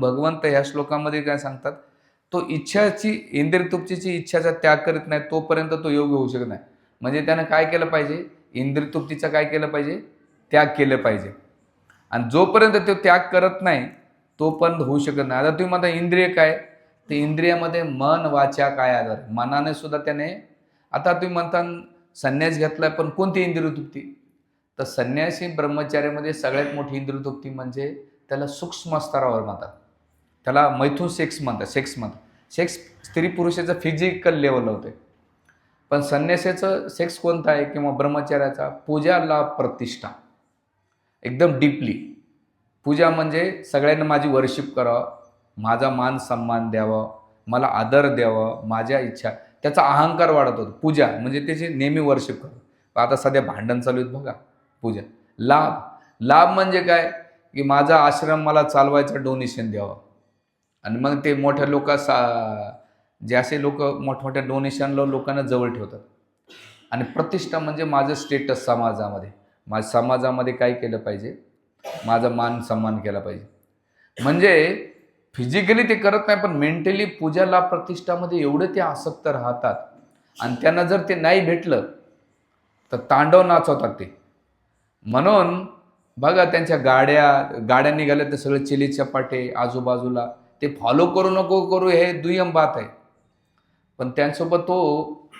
भगवंत ह्या श्लोकामध्ये काय सांगतात, तो इच्छाची इंद्रियतृप्तीची इच्छाचा त्याग करीत नाही तोपर्यंत तो योगी होऊ शकत नाही. म्हणजे त्यानं काय केलं पाहिजे, इंद्रियतृप्तीचा काय केलं पाहिजे, त्याग केलं पाहिजे. आणि जोपर्यंत तो त्याग करत नाही तोपर्यंत होऊ शकत नाही. आता तुम्ही म्हणता इंद्रिय काय, तर इंद्रियामध्ये मन वाचा काय आधार, मनाने सुद्धा त्याने, आता तुम्ही म्हणता संन्यास घेतलाय पण कोणती इंद्रियतृप्ती, तर संन्यासी ब्रह्मचार्यामध्ये सगळ्यात मोठी इंद्रियतृप्ती म्हणजे त्याला सूक्ष्म स्तरावर म्हणतात, त्याला मैथून सेक्स म्हणतात. सेक्स स्त्री पुरुषाचं फिजिकल लेवल होते. पण संन्यासाचं सेक्स कोणता आहे किंवा ब्रह्मचार्याचा, पूजा लाभ प्रतिष्ठा, एकदम डीपली. पूजा म्हणजे सगळ्यांना माझी वर्शिप करावं, माझा मान सन्मान द्यावा, मला आदर द्यावा, माझ्या इच्छा, त्याचा अहंकार वाढत होतो. पूजा म्हणजे त्याची नेहमी वर्शिप करा. आता सध्या भांडण चालू आहेत बघा. पूजा. लाभ म्हणजे काय, की माझा आश्रम मला चालवायचा, डोनेशन द्यावं. आणि मग ते मोठ्या जे असे लोक मोठमोठ्या डोनेशनला लोकांना जवळ ठेवतात. आणि प्रतिष्ठा म्हणजे माझं स्टेटस समाजामध्ये, माझ्या समाजामध्ये काय केलं पाहिजे, माझा मान सन्मान केला पाहिजे. म्हणजे फिजिकली ते करत नाही पण मेंटली पूजाला प्रतिष्ठामध्ये एवढे ते आसक्त राहतात. आणि त्यांना जर ते नाही भेटलं तर तांडव नाचवतात ते. म्हणून बघा त्यांच्या गाड्या निघाल्या तर सगळे चिली चपाटे आजूबाजूला, ते फॉलो करू नको करू हे दुय्यम बात आहे. पण त्यांसोबत तो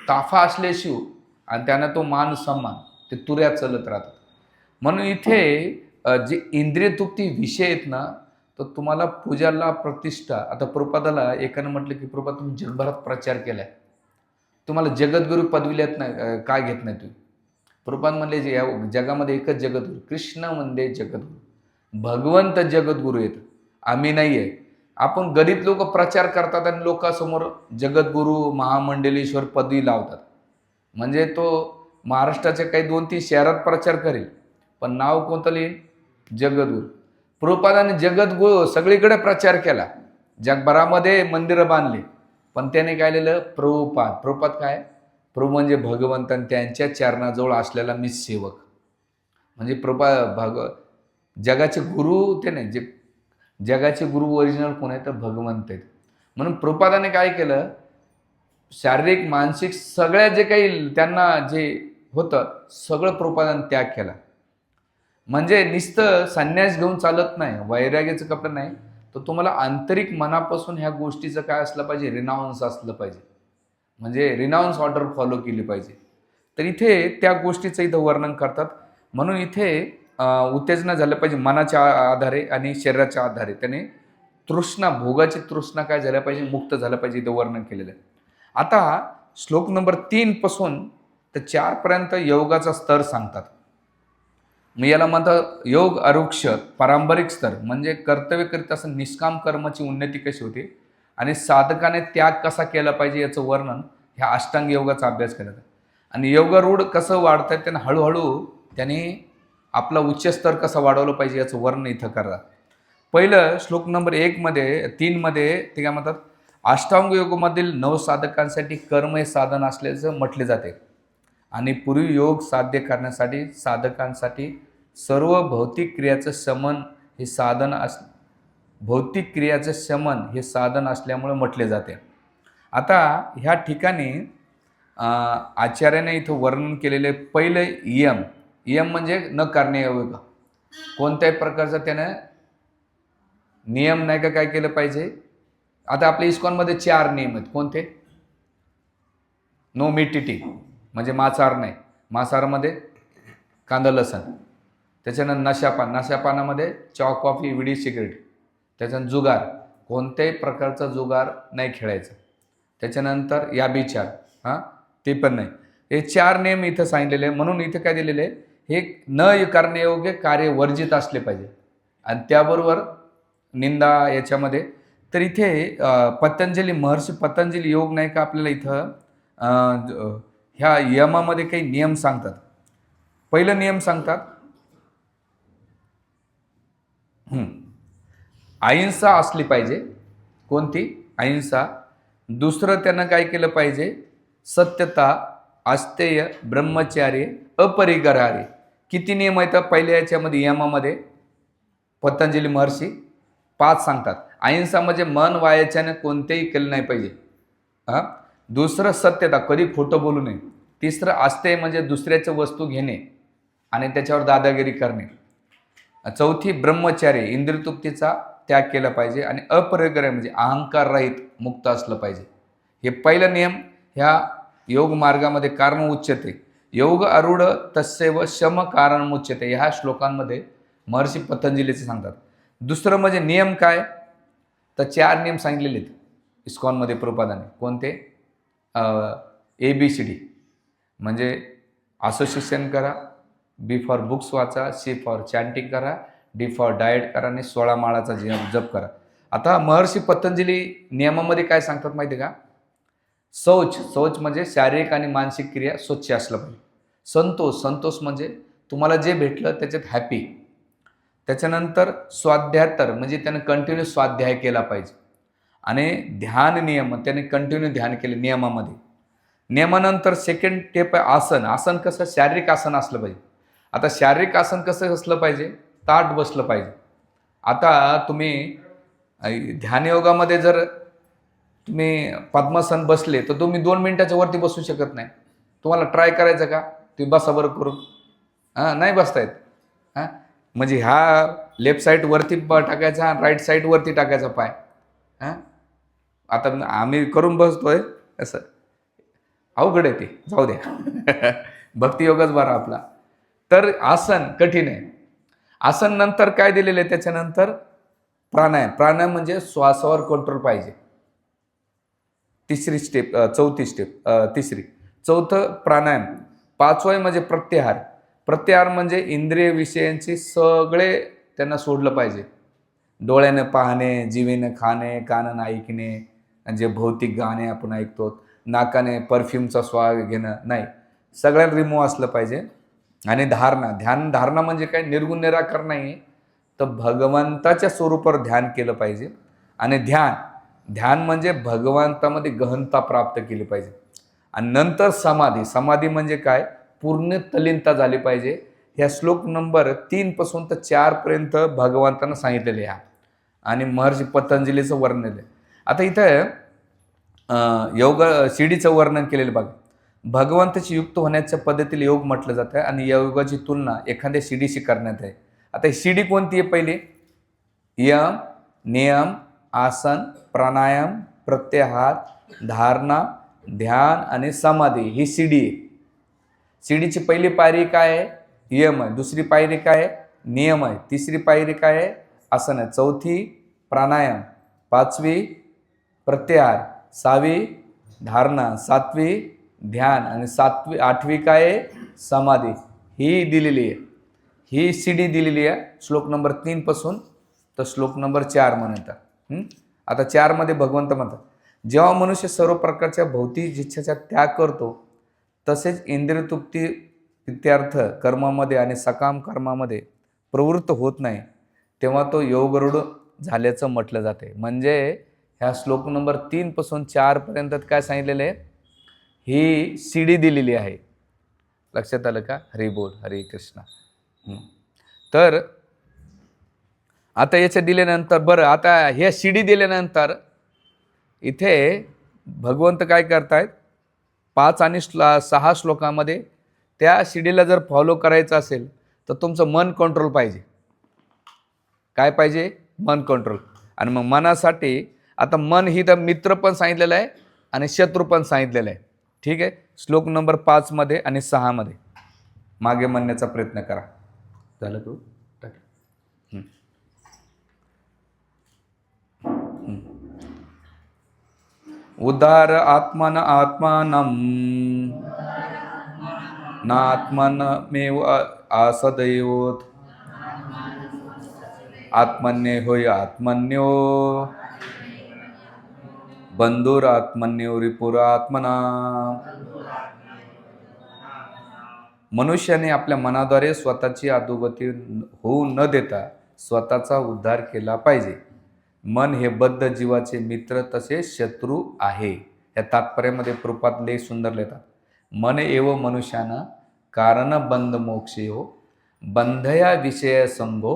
ताफा असल्याशिवाय आणि त्यांना तो मान सन्मान ते तुऱ्या चलत राहतात. म्हणून इथे जे इंद्रियतृप्ती विषय आहेत ना, तर तुम्हाला पूजाला प्रतिष्ठा. आता प्रभुपादाला एकानं म्हटलं की प्रभुपाद तुम्ही जगभरात प्रचार केलाय, तुम्हाला जगद्गुरु पदवी देत नाही, काय घेत नाही तुम्ही. प्रभुपाद म्हणले जे या जगामध्ये एकच जगद्गुरु, कृष्ण म्हणजे जगद्गुरु, भगवंत जगद्गुरु आहेत, आम्ही नाही आहे. आपण गरीब लोक प्रचार करतात आणि लोकांसमोर जगद्गुरु महामंडलेश्वर पदवी लावतात. म्हणजे तो महाराष्ट्राच्या काही 2-3 शहरात प्रचार करेल पण नाव कोणतं लिहिल, जगद्गुरु. प्रभुपादाने जगद्गुरु सगळीकडे प्रचार केला, जगभरामध्ये मंदिरं बांधली, पण त्याने काय लिहिलं, प्रभुपाद काय, प्रभू म्हणजे भगवंत आणि त्यांच्या चरणाजवळ असलेला मी सेवक. म्हणजे जगाचे गुरु ते नाही, जगाचे गुरु ओरिजिनल कोण आहे तर भगवंत आहेत. म्हणून प्रभुपादाने काय केलं, शारीरिक मानसिक सगळ्या जे काही त्यांना जे होतं सगळं प्रभुपादाने त्याग केला. म्हणजे नुसतं संन्यास घेऊन चालत नाही, वैराग्याचं कपडं नाही, तर तुम्हाला आंतरिक मनापासून ह्या गोष्टीचं काय असलं पाहिजे, रिनाऊन्स असलं पाहिजे. म्हणजे रिनाऊन्स ऑर्डर फॉलो केली पाहिजे. तर इथे त्या गोष्टीचं इथं वर्णन करतात. म्हणून इथे उत्तेजना झालं पाहिजे मनाच्या आधारे आणि शरीराच्या आधारे. त्याने तृष्णा, भोगाची तृष्णा काय झाल्या पाहिजे, मुक्त झालं पाहिजे, इथं वर्णन केलेलं आहे. आता श्लोक नंबर 3 पासून तर 4 पर्यंत योगाचा स्तर सांगतात. मग याला म्हणतात योग अरुक्ष पारंपरिक स्तर, म्हणजे कर्तव्य करीत असं निष्काम कर्माची उन्नती कशी होते आणि साधकाने त्याग कसा केला पाहिजे याचं वर्णन ह्या अष्टांग योगाचा अभ्यास केला जातो. आणि योगारूढ कसं वाढतं त्यांना हळूहळू त्यांनी आपला उच्च स्तर कसा वाढवलं पाहिजे याचं वर्णन इथं करतात. पहिलं श्लोक नंबर 3 मध्ये ते काय म्हणतात, अष्टांग योगामधील 9 साधकांसाठी कर्म हे साधन असल्याचं म्हटले जाते. आणि पूर्वी योग साध्य करण्यासाठी साधकांसाठी सर्व भौतिक क्रियाचं शमन हे साधन भौतिक क्रियाचं शमन हे साधन असल्यामुळे म्हटले जाते. आता ह्या ठिकाणी आचार्याने इथं वर्णन केलेले पहिले यम म्हणजे न करणे योग, कोणत्याही प्रकारचा त्यानं नियम नाही का काय केलं पाहिजे. आता आपल्या इस्कॉनमध्ये 4 नियम आहेत. कोणते, नो मीट इटिंग म्हणजे मांसाहार नाही, मांसाहारामध्ये कांदा लसण. त्याच्यानंतर नशापानामध्ये चहा कॉफी विडी सिगरेट. त्याच्यानंतर जुगार, कोणत्याही प्रकारचा जुगार नाही खेळायचा. त्याच्यानंतर याभिचार, ते पण नाही. हे 4 नियम इथं सांगितलेले आहे. म्हणून इथं काय दिलेले आहे, हे न करण्यायोग्य कार्य वर्जित असले पाहिजे. आणि त्याबरोबर निंदा याच्यामध्ये. तर इथे महर्षी पतंजली योग नाही का आपल्याला इथं ह्या यमामध्ये काही नियम सांगतात. पहिलं नियम सांगतात अहिंसा असली पाहिजे. कोणती, अहिंसा. दुसरं त्यानं काय केलं पाहिजे, सत्यता, अस्तेय, ब्रह्मचार्य, अपरिग्रहार्य. किती नियम आहेत पहिल्या याच्यामध्ये यमामध्ये पतंजली महर्षी, 5 सांगतात. अहिंसा म्हणजे मन वायाच्याने कोणतेही केलं नाही पाहिजे. हां. दुसरं सत्यता, कधी खोटं बोलू नये. तिसरं अस्तेय म्हणजे दुसऱ्याच्या वस्तू घेणे आणि त्याच्यावर दादागिरी करणे. चौथी ब्रह्मचारी, इंद्रियतृप्तीचा त्याग केला पाहिजे आणि अपरिग्रह म्हणजे अहंकार रहित मुक्त असलं पाहिजे. हे पहिला नियम ह्या योग मार्गामध्ये कारण उच्यते. योग आरूढ तस्यैव शम कारण मुच्यते, ह्या श्लोकांमध्ये महर्षी पतंजलीचे सांगतात. दुसरं म्हणजे नियम काय, तर 4 नियम सांगितलेले आहेत इस्कॉनमध्ये प्रभुपादाने. कोणते? ABCD म्हणजे असोसिएशन करा, B फॉर बुक्स वाचा, C फॉर चॅन्टिंग करा, D फॉर डाएट करा आणि 16 माळाचा जप करा. आता महर्षी पतंजली नियमामध्ये काय सांगतात माहिती आहे का? शौच म्हणजे शारीरिक आणि मानसिक क्रिया स्वच्छ असलं पाहिजे. संतोष म्हणजे तुम्हाला जे भेटलं त्याच्यात हॅपी. त्याच्यानंतर स्वाध्यातर म्हणजे त्याने कंटिन्यू स्वाध्याय केला पाहिजे. आणि ध्यान नियम, त्याने कंटिन्यू ध्यान केले नियमामध्ये. नियमानंतर सेकंड स्टेप आहे आसन. आसन कसं? शारीरिक आसन असलं पाहिजे. आता शारीरिक आसन कसं असलं पाहिजे? ताठ बसलं पाहिजे. आता तुम्ही ध्यानयोगामध्ये जर तुम्ही पद्मासन बसले तर तुम्ही 2 मिनिटाच्या वरती बसू शकत नाही. तुम्हाला ट्राय करायचं का? तुम्ही बसा बरं करून. नाही बसता येत. म्हणजे ह्या लेफ्ट साईड वरती टाकायचा, राईट साईड वरती टाकायचा पाय. आता आम्ही करून बसतोय असं, अवघड आहे ते, जाऊ द्या. भक्तियोगच बरा आपला. तर आसन कठीण आहे. आसन नंतर काय दिलेलं आहे? त्याच्यानंतर प्राणायाम म्हणजे श्वासावर कंट्रोल पाहिजे. चौथी स्टेप. चौथं प्राणायाम. 5वं म्हणजे प्रत्याहार म्हणजे इंद्रिय विषयांची सगळे त्यांना सोडलं पाहिजे. डोळ्यानं पाहणे, जिभेनं खाणे, कानानं ऐकणे, जे भौतिक गाणे आपण ऐकतो, नाकाने परफ्यूमचा स्वाद घेणं नाही, सगळ्यांना रिमूव्ह असलं पाहिजे. आणि धारणा म्हणजे काय? निर्गुण निराकार नाही, तर भगवंताच्या स्वरूपावर ध्यान केलं पाहिजे. आणि ध्यान म्हणजे भगवंतामध्ये गहनता प्राप्त केली पाहिजे. आणि नंतर समाधी म्हणजे काय? पूर्ण तल्लीनता झाली पाहिजे. ह्या श्लोक नंबर 3 पासून तर 4 पर्यंत भगवंतानं सांगितलेले ह्या आणि महर्षी पतंजलीचं वर्णन आहे. आता इथं योग शिडीचं वर्णन केलेलं बघा. भगवंताची युक्त होण्याच्या पद्धतीला योग म्हटलं जातं आणि या योगाची तुलना एखाद्या शिडीशी करण्यात आहे. आता ही शिडी कोणती आहे? पहिली यम, नियम, आसन, प्राणायाम, प्रत्याहार, धारणा, ध्यान आणि समाधी, ही शिडी आहे. शिडीची पहिली पायरी काय आहे? यम आहे. दुसरी पायरी काय आहे? नियम आहे. तिसरी पायरी काय आहे? आसन आहे. चौथी प्राणायाम, 5वी प्रत्याहार, 6वी धारणा, 7वी ध्यान आणि 8वी काय आहे? समाधी. ही दिलेली आहे, ही शिडी दिलेली आहे श्लोक नंबर 3 पासून तर श्लोक नंबर 4 म्हणतात. आता 4 मध्ये भगवंत म्हणतात, जेव्हा मनुष्य सर्व प्रकारच्या भौतिक इच्छेचा त्याग करतो तसेच इंद्रियतृप्ती इत्यार्थ कर्मामध्ये आणि सकाम कर्मामध्ये प्रवृत्त होत नाही तेव्हा तो योगरूढ झाल्याचं म्हटलं जाते. म्हणजे ह्या श्लोक नंबर 3 पासून 4 पर्यंत काय सांगितलेलं आहे? ही शिडी दिलेली आहे. लक्षात आलं का? हरी बोल, हरे कृष्ण. तर आता याच्या दिल्यानंतर बरं, आता ह्या शिडी दिल्यानंतर इथे भगवंत काय करतायत? 5 आणि 6 श्लोकामध्ये त्या शिडीला जर फॉलो करायचं असेल तर तुमचं मन कंट्रोल पाहिजे. काय पाहिजे? मन कंट्रोल. आणि मग मनासाठी आता मन ही तर मित्र पण सांगितलेलं आहे आणि शत्रू पण सांगितलेलं आहे. ठीक आहे. श्लोक नंबर 5 मध्ये आणि 6 मध्ये मागे म्हणण्याचा प्रयत्न करा. झालं तू? उदार आत्मन आत्मानं नात्मनमेव असदैवोत आत्मन्ये होय आत्मन्यो बंधुरात्मन्यो रिपुरात्मना. मनुष्याने आपल्या मनाद्वारे स्वतःची अधोगती होऊ न देता स्वतःचा उद्धार केला पाहिजे. मन हे बद्ध जीवाचे मित्र तसेच शत्रू आहे. या तात्पर्यामध्ये प्रभुपाद लय सुंदर लिहितात. मन एव मनुष्यानं कारण बंध मोक्षे हो बंधया विषय संभो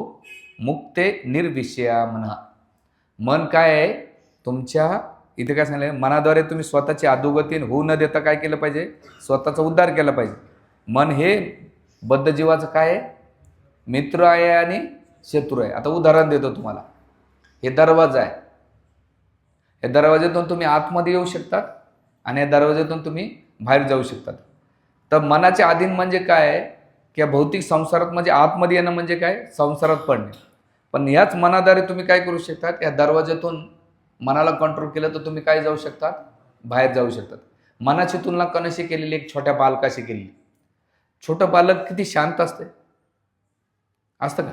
मुक्ते निर्विषया म्हणा. मन काय आहे तुमच्या इथे काय सांगितलं, मनाद्वारे तुम्ही स्वतःची अधोगती होऊ न देता काय केलं पाहिजे, स्वतःचा उद्धार केला पाहिजे. मन हे बद्ध जीवाचं काय आहे, मित्र आहे आणि शत्रू आहे. आता उदाहरण देतो तुम्हाला. हे दरवाजा आहे, या दरवाज्यातून तुम्ही आतमध्ये येऊ शकतात आणि या दरवाज्यातून तुम्ही बाहेर जाऊ शकतात. तर मनाचे अधीन म्हणजे काय आहे, की भौतिक संसारात म्हणजे आतमध्ये येणं म्हणजे काय, संसारात पडणे. पण याच मनाद्वारे तुम्ही काय करू शकतात, या दरवाज्यातून मनाला कंट्रोल केलं तर तुम्ही काय जाऊ शकतात, बाहेर जाऊ शकतात. मनाची तुलना कोणाशी केलेली, एक छोट्या बालकाशी केलेली. छोटं बालक किती शांत असतं का,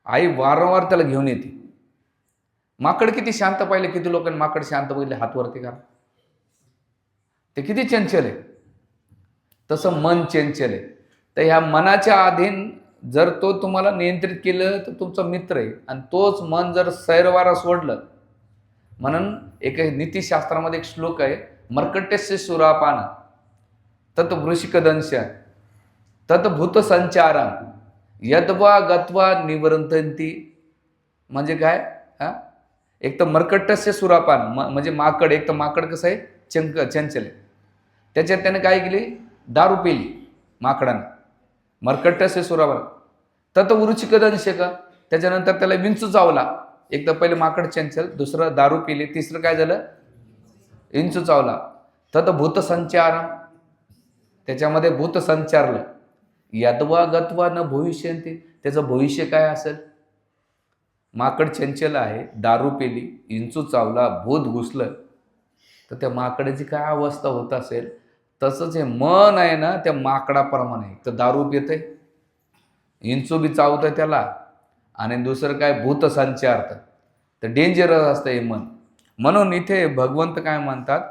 आई वारंवार त्याला घेऊन येते. माकड किती शांत, पाहिले किती लोकांनी माकड शांत बघितले, हात वरती करा, ते किती चंचल आहे. तसं मन चंचल आहे. तर ह्या मनाच्या अधीन जर तो तुम्हाला नियंत्रित केलं तर तुमचा मित्र आहे, आणि तोच मन जर सैरवारा सोडलं. म्हणून एक नीतिशास्त्रामध्ये एक श्लोक आहे, मर्कटस्य सुरापान तत वृषिकदंश तत भूत संचारम यद्वा गत्वा निवृंतंती. म्हणजे काय, एक तर मर्कटस्य सुरापान म्हणजे माकड, एक तर माकड कसं आहे, चंचल आहे. त्याच्यात त्याने काय केली, दारू पिली माकडानं, मर्कटस्य सुरापान. तत वृषिकदंश का, त्याच्यानंतर त्याला विंचू चावला. एक तर पहिले माकड चंचल, दुसरं दारू पिली, तिसरं काय झालं, विंचू चावला. तत भूत संचार, त्याच्यामध्ये भूत संचारलं. यद्वा गत्वा न भविष्यंती, त्याचं भविष्य काय असेल. माकड चंचल आहे, दारू पेली, विंचू चावला, भूत घुसलं, तर त्या माकडाची काय अवस्था होत असेल. तसंच हे मन आहे ना, त्या माकडाप्रमाणे. तर दारू पितंय, विंचू बी चावतंय त्याला, आणि दुसरं काय भूत संचारत. तर डेंजरस असतं हे मन. म्हणून इथे भगवंत काय म्हणतात,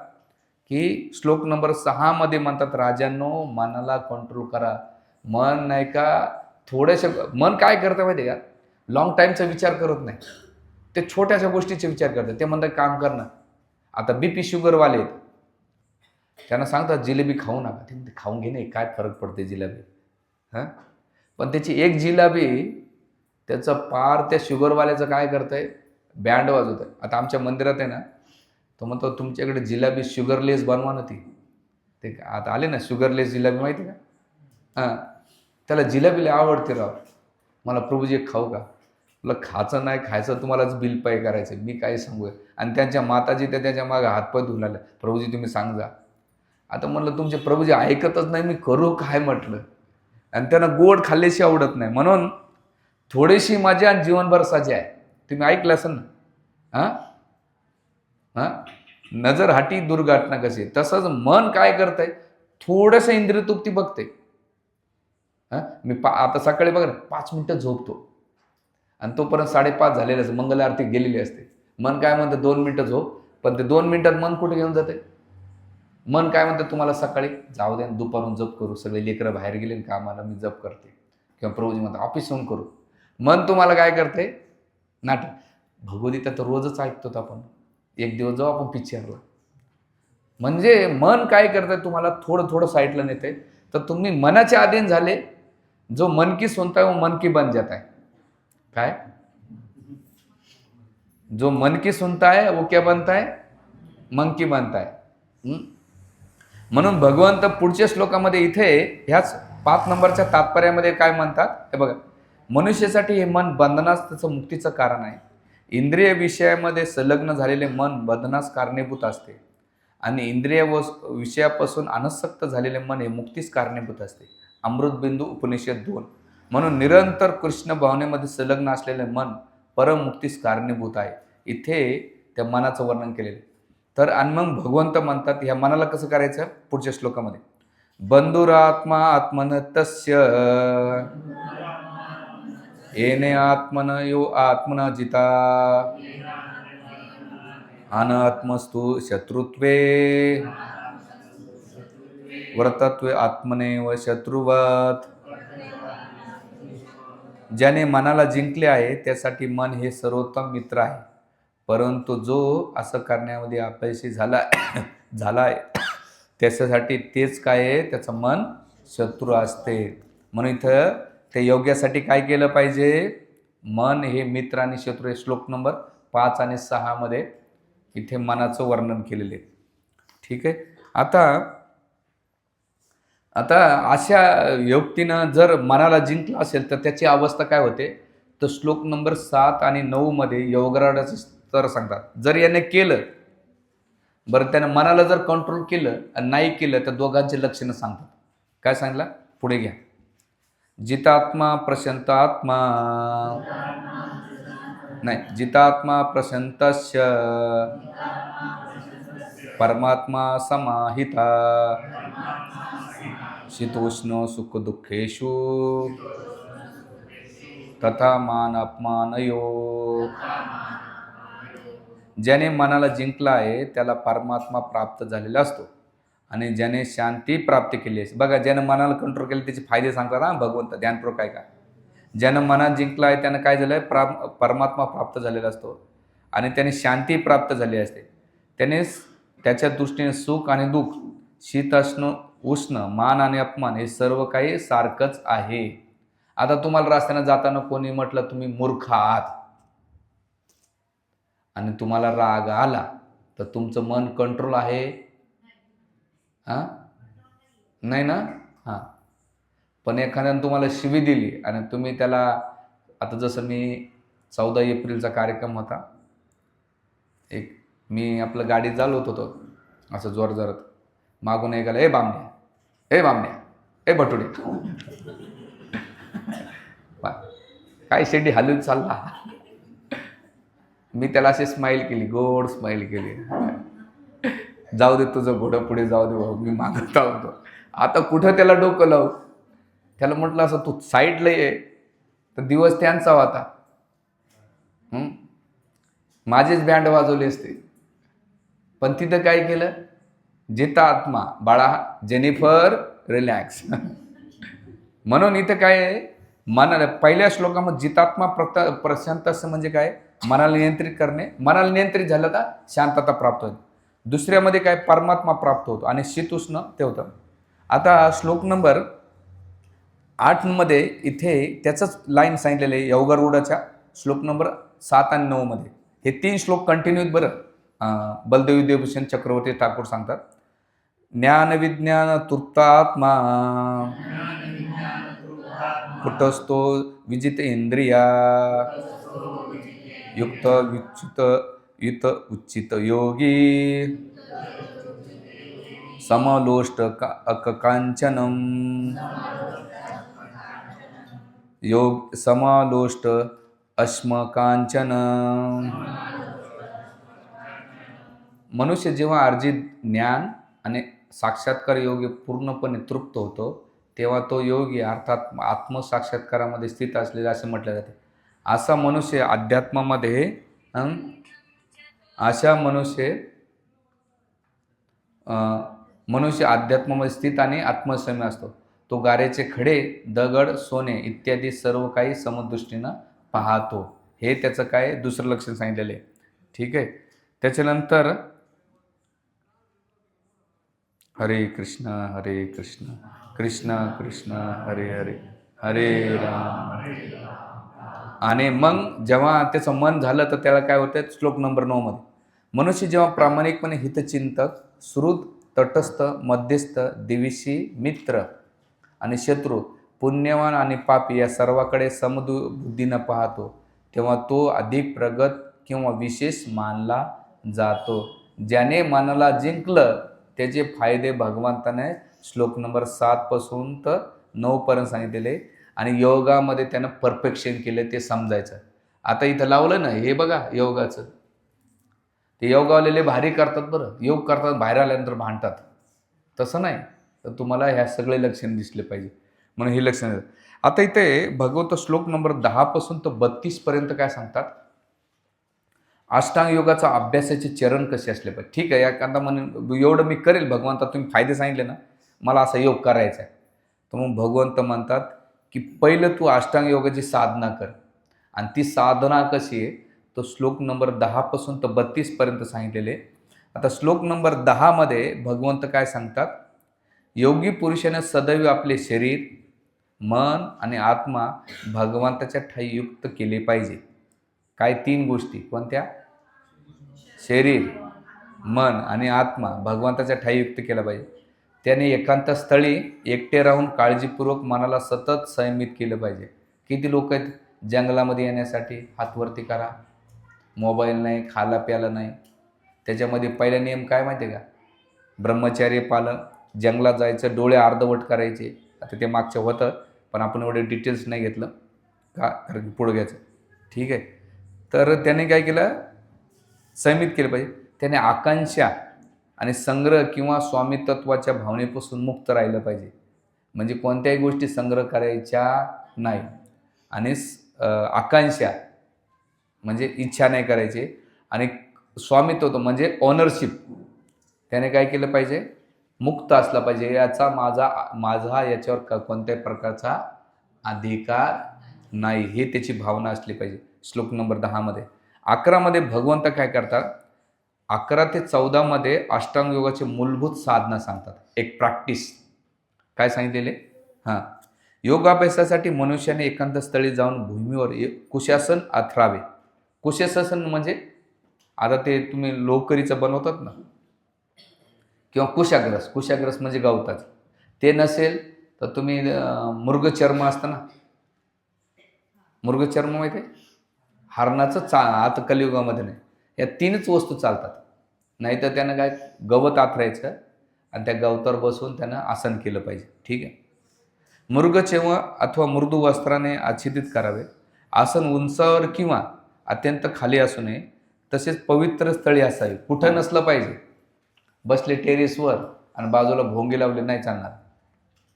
की श्लोक नंबर 6 मध्ये म्हणतात, राजांनो मनाला कंट्रोल करा. मन नाही का थोडेसे, मन काय करतं माहिती आहे का, लॉंग टाईमचा विचार करत नाही, ते छोट्याशा गोष्टीचे विचार करतात. ते म्हणतात काम करणं. आता BP शुगरवाले आहेत, त्यांना सांगतात जिलेबी खाऊ नका, ते म्हणते खाऊन घे नाही, काय फरक पडते जिलेबी. पण त्याची एक जिलेबी त्याचं पार त्या शुगरवाल्याचं काय करतंय, बँड वाजवत आहे. आता आमच्या मंदिरात आहे ना, तो म्हणतो तुमच्याकडे जिलेबी शुगरलेस बनवा ना. ते आता आले ना शुगरलेस जिलेबी, माहिती का. त्याला जिलेबीला आवडते राव. मला प्रभूजी एक खाऊ का, तुला खायचं नाही खायचं, तुम्हालाच बिल पे करायचं, मी काय सांगू. आणि त्यांच्या माताजी त्या त्याच्या मागे हातपाय धुवून आल्या, प्रभूजी तुम्ही सांगा. आता म्हणलं तुमचे प्रभूजी ऐकतच नाही, मी करू काय म्हटलं. आणि त्यांना गोड खाल्ल्याशी आवडत नाही. म्हणून थोडीशी मजा आणि जीवनभर सजा आहे. तुम्ही ऐकलं असेल ना. नजर हाटी दुर्घटना कशी. तसंच मन काय करतंय, थोडंसं इंद्रिय तृप्ती बघते. मी आता सकाळी बघा 5 मिनिटं झोपतो, आणि तोपर्यंत 5:30 झालेले असते, मंगल आरती गेलेली असते. मन काय म्हणतं 2 मिनिटं झोप, पण ते 2 मिनिटात मन कुठे घेऊन जाते. मन काय म्हणतं तुम्हाला सकाळी जाऊ द्या, दुपारून जप करू, सगळे लेकरं बाहेर गेले कामाला, मी जप करते. किंवा प्रभूजी म्हणतात ऑफिसहून करू. मन तुम्हाला काय करते, नाटक. भगवद्गीता तर रोजच ऐकतो आपण, एक दिवस जाऊ आपण पिक्चरला. म्हणजे मन काय करतंय, तुम्हाला थोडं थोडं साईडला नेते. तर तुम्ही मनाचे अधीन झाले, जो मन की सुनता है वो मन की बन जाता है. काय, जो मन की सुनता है वो क्या बनता है, मन की बनता है. म्हणून भगवंत पुढच्या श्लोकामध्ये इथे ह्याच 5 नंबरच्या तात्पर्यामध्ये काय म्हणतात, हे बघा. मनुष्यासाठी हे मन बंधनास त्याचं मुक्तीचं कारण आहे. इंद्रिय विषयामध्ये संलग्न झालेले मन बंधनास कारणीभूत असते, आणि इंद्रिय विषयापासून अनासक्त झालेले मन हे मुक्तीस कारणीभूत असते. अमृतबिंदू उपनिषद 2. म्हणून निरंतर कृष्ण भावनेमध्ये संलग्न असलेले मन परमुक्तीस कारणीभूत आहे. इथे त्या मनाचं वर्णन केलेलं. तर आणि मग भगवंत म्हणतात ह्या मनाला कसं करायचं, पुढच्या श्लोकामध्ये. बंधुरात्मा आत्मन तस्य येने आत्मन यो आत्मना जिता अनात्मस्तु शत्रुत्वे वर्तत्वे आत्मने व शत्रुवत. ज्याने मनाला जिंकले आहे त्यासाठी मन हे सर्वोत्तम मित्र आहे, परंतु जो असं करण्यामध्ये अपयशी झाला आहे त्याच्यासाठी तेच काय आहे, त्याचं मन शत्रू असते. म्हणून इथं ते योग्यासाठी काय केलं पाहिजे, मन हे मित्र आणि शत्रू. हे श्लोक नंबर 5 आणि 6 मध्ये इथे मनाचं वर्णन केलेलं आहे. ठीक आहे. आता आता अशा व्यक्तीनं जर मनाला जिंकलं असेल तर त्याची अवस्था काय होते, तर श्लोक नंबर 7 आणि 9 मध्ये योगराडाचे स्तर सांगतात. जर याने केलं, बरं त्यानं मनाला जर कंट्रोल केलं आणि नाही केलं तर दोघांचे लक्षणं सांगतात. काय सांगितलं पुढे घ्या. जितात्मा प्रशांत आत्मा, नाही, जितात्मा प्रशांतस्य परमात्मा समाहिता शीतोष्ण सुख दुःखेषु तथा मान अपमानयो. ज्याने मनाला जिंकला आहे त्याला परमात्मा प्राप्त झालेला असतो आणि ज्याने शांती प्राप्त केली आहे. बघा, ज्यानं मनाला कंट्रोल केले त्याचे फायदे सांगतात हा भगवंत, ध्यानपूर्वक काय का. ज्यानं मनात जिंकला आहे त्यानं काय झालंय, परमात्मा प्राप्त झालेला असतो आणि त्याने शांती प्राप्त झाली असते. त्याने त्याच्या दृष्टीने सुख आणि दुःख, शीतोष्ण उष्ण, मान आणि अपमान हे सर्व काही सारखंच आहे. आता तुम्हाला रस्त्यानं जाताना कोणी म्हटलं तुम्ही मूर्ख आहात आणि तुम्हाला राग आला तर तुमचं मन कंट्रोल आहे? हां, नाही ना. हां, पण एखाद्यानं तुम्हाला शिवी दिली आणि तुम्ही त्याला, आता जसं मी 14 एप्रिलचा कार्यक्रम होता, एक मी आपलं गाडी चालवत होतो असं जोरजोरात, मागून ऐकायला ए बामण्या, ए बामण्या, ए भटुडे, काय शेंडी हलून चालला. मी त्याला अशी स्माईल केली, गोड स्माईल केली. जाऊ दे तुझं घोडं पुढे जाऊ दे भाऊ, मी मागत होतो. आता कुठं त्याला डोकं लावू. त्याला म्हटलं असं तू साईडला ये, तर दिवस त्यांचा होता. माझेच बँड वाजवले असते. पण तिथं काय केलं, जिता आत्मा बाळा जेनिफर रिलॅक्स. म्हणून इथं काय आहे, मनाला पहिल्या श्लोकामध्ये जितात्मा प्रशांत असं म्हणजे काय, मनाला नियंत्रित करणे. मनाला नियंत्रित झालं का शांतता प्राप्त होते. दुसऱ्यामध्ये काय, परमात्मा प्राप्त होतो आणि शीतोष्ण ते होतं. आता श्लोक नंबर 8 मध्ये इथे त्याचंच लाईन सांगितलेलं आहे योगारूढाच्या श्लोक नंबर 7 आणि 9 मध्ये. हे 3 श्लोक कंटिन्यू आहेत बरं. बलदेव विद्याभूषण चक्रवर्ती ठाकूर सांगतात, ज्ञान विज्ञान तृप्तात्मा कुटस्थो विजित इंद्रिया युक्त युत उच्चित योगी समलोष्ट अककांचनम योग समालोष्ट अश्मकांचन. मनुष्य जेव्हा अर्जित ज्ञान आणि साक्षात्कार योगी पूर्णपणे तृप्त होतो तेव्हा तो योगी अर्थात आत्मसाक्षात्कारामध्ये स्थित असलेला असे म्हटले जाते. असा मनुष्य अध्यात्मामध्ये मनुष्य अध्यात्मामध्ये स्थित आणि आत्मसंयमी असतो. तो गारेचे खडे, दगड, सोने इत्यादी सर्व काही समदृष्टीनं पाहतो. हे त्याचं काय दुसरं लक्षण सांगितलेलं आहे. ठीक आहे. त्याच्यानंतर हरे कृष्ण कृष्ण कृष्ण हरे हरे, हरे राम. आणि मग जेव्हा त्याचं मन झालं तर त्याला काय होतं, श्लोक नंबर 9 मध्ये, मनुष्य जेव्हा प्रामाणिकपणे हितचिंतक, सुहृद, तटस्थ, मध्यस्थ, दिविशी, मित्र आणि शत्रू, पुण्यवान आणि पापी या सर्वाकडे समबुद्धीनं पाहतो तेव्हा तो अधिक प्रगत किंवा विशेष मानला जातो. ज्याने मनाला जिंकलं त्याचे फायदे भगवंताने श्लोक नंबर 7 पासून तर 9 पर्यंत सांगितलेले आणि योगामध्ये त्यानं परफेक्शन केलं ते समजायचं. आता इथं लावलं ना हे बघा योगाचं, ते योगावालेले भारी करतात बरं, योग करतात, बाहेर आल्यानंतर भांडतात. तसं नाही, तर तुम्हाला ह्या सगळे लक्षण दिसले पाहिजे म्हणून हे लक्षण. आता इथे भगवंत श्लोक नंबर 10 पासून तर 32 पर्यंत काय सांगतात, अष्टांग योगाचा अभ्यासाचे चरण कसे असले पाहिजे. ठीक आहे, एखादा म्हणून एवढं मी करेल भगवंता, तुम्ही फायदे सांगितले ना, मला असा योग करायचा आहे. तर मग भगवंत म्हणतात की पहिलं तू अष्टांग योगाची साधना कर. आणि ती साधना कशी आहे, तो श्लोक नंबर 10 पासून तर 32 पर्यंत सांगितलेले. आता श्लोक नंबर 10 मध्ये भगवंत काय सांगतात, योगी पुरुषाने सदैव आपले शरीर, मन आणि आत्मा भगवंताच्या ठायी युक्त केले पाहिजे. काय 3 गोष्टी कोणत्या, शरीर, मन आणि आत्मा भगवंताच्या ठाई युक्त केला पाहिजे. त्याने एकांत स्थळी एकटे राहून काळजीपूर्वक मनाला सतत संयमित केलं पाहिजे. किती लोक आहेत जंगलामध्ये येण्यासाठी? हात वरती करा. मोबाईल नाही, खाला प्याला नाही. त्याच्यामध्ये पहिला नियम काय माहिती आहे का? ब्रह्मचार्य पालन, जंगलात जायचं, डोळे अर्धवट करायचे. आता ते मागचं होतं, पण आपण एवढे डिटेल्स नाही घेतलं का, कारण पुढं घ्यायचं. ठीक आहे. तर त्याने काय केलं? संयमित केलं पाहिजे. त्याने आकांक्षा आणि संग्रह किंवा स्वामित्वाच्या भावनेपासून मुक्त राहिलं पाहिजे. म्हणजे कोणत्याही गोष्टी संग्रह करायच्या नाही. आणि आकांक्षा म्हणजे इच्छा नाही करायची. आणि स्वामित्व म्हणजे ओनरशिप, त्याने काय केलं पाहिजे? मुक्त असला पाहिजे. याचा माझा याच्यावर कोणत्याही प्रकारचा अधिकार नाही, हे त्याची भावना असली पाहिजे. श्लोक नंबर 10 मध्ये. 11 मध्ये भगवंत काय करतात? 11 ते 14 मध्ये अष्टांग योगाचे मूलभूत साधना सांगतात. एक प्रॅक्टिस काय सांगितलेले? हां, योगाभ्यासासाठी मनुष्याने एकांत स्थळी जाऊन भूमीवर कुशासन अथरावे. कुशासन म्हणजे आता ते तुम्ही लोकरीचं बनवतात ना, किंवा कुशाग्रस म्हणजे गवताचं. ते नसेल तर तुम्ही मृगचर्म असतं ना, मृगचर्म माहिती आहे? हरणाचं आता कलियुगामध्ये नाही. या 3च वस्तू चालतात. नाही तर त्यानं काय गवत आथरायचं आणि त्या गवतावर बसून त्यानं आसन केलं पाहिजे. ठीक आहे. मृगचर्म अथवा मृदू वस्त्राने आच्छादित करावे. आसन उंचावर किंवा अत्यंत खाली असू नये. तसेच पवित्र स्थळी असावी. कुठं नसलं पाहिजे? बसले टेरेसवर आणि बाजूला भोंगे लावले नाही चालणार.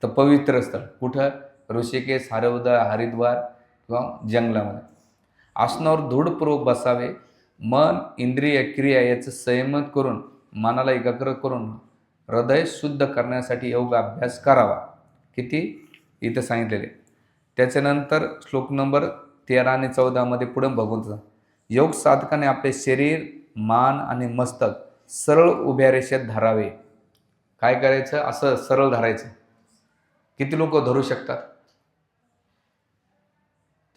तर पवित्र स्थळ कुठं? ऋषिकेश, हरिद्वार किंवा जंगलामध्ये. आसनावर दृढपूर्वक बसावे. मन, इंद्रिय, क्रिया याचं संयम करून मनाला एकाग्र करून हृदय शुद्ध करण्यासाठी योग अभ्यास करावा. किती इथं सांगितलेले. त्याच्यानंतर श्लोक नंबर 13 आणि 14 मध्ये पुढे बघून योग साधकाने आपले शरीर, मान आणि मस्तक सरळ उभ्या रेषेत धरावे. काय करायचं? असं सरळ धरायचं. किती लोक धरू शकतात?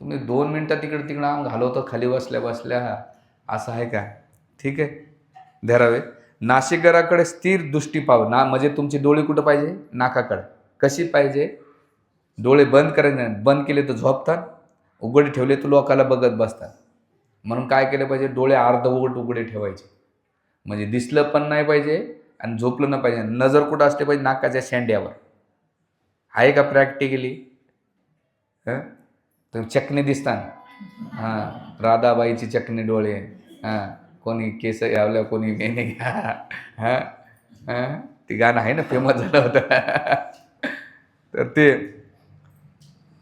तुम्ही 2 मिनिटात तिकडं अंग घालवतं खाली बसल्या असं आहे का? ठीक आहे, धरावे. नाशिकाकडे स्थिर दृष्टी पाहावी. म्हणजे तुमचे डोळे कुठं पाहिजे? नाकाकडे. कशी पाहिजे? डोळे बंद करायचे. बंद केले तर झोपतात, उघडे ठेवले तर लोकाला बघत बसतात. म्हणून काय केलं पाहिजे? डोळे अर्धवट उघडे ठेवायचे. म्हणजे दिसलं पण नाही पाहिजे आणि झोपलं नाही पाहिजे. नजर कुठं असले पाहिजे? नाकाच्या शेंड्यावर. आहे का प्रॅक्टिकली? तर चकणे दिसतात. हां, राधाबाईची चकणे डोळे. हां, कोणी केस यावल्या, कोणी मेने. हां हां, ते गाणं आहे ना, फेमस झालं होतं. तर ते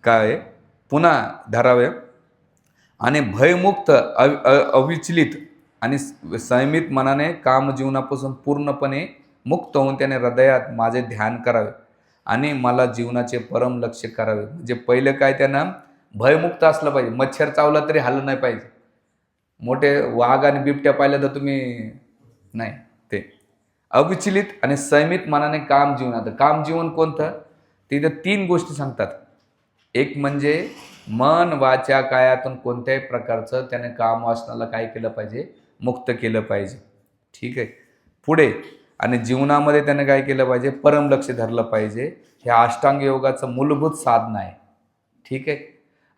काय पुन्हा धरावे. आणि भयमुक्त, अविचलित आणि संयमित मनाने कामजीवनापासून पूर्णपणे मुक्त होऊन त्याने हृदयात माझे ध्यान करावे आणि मला जीवनाचे परम लक्ष्य करावे. म्हणजे पहिलं काय? त्यानं भयमुक्त असलं पाहिजे. मच्छर चावला तरी हल्लं नाही पाहिजे. मोठे वाघ आणि बिबट्या पाहिलं तर तुम्ही नाही. ते अविचलित आणि संयमित मनाने काम जीवन कोणतं? तिथं 3 गोष्टी सांगतात. एक म्हणजे मन, वाचा, कायातून कोणत्याही प्रकारचं त्याने काम वासनाला काय केलं पाहिजे? मुक्त केलं पाहिजे. ठीक आहे. पुढे आणि जीवनामध्ये त्याने काय केलं पाहिजे? परम लक्ष धरलं पाहिजे. हे अष्टांग योगाचं मूलभूत साधना आहे. ठीक आहे.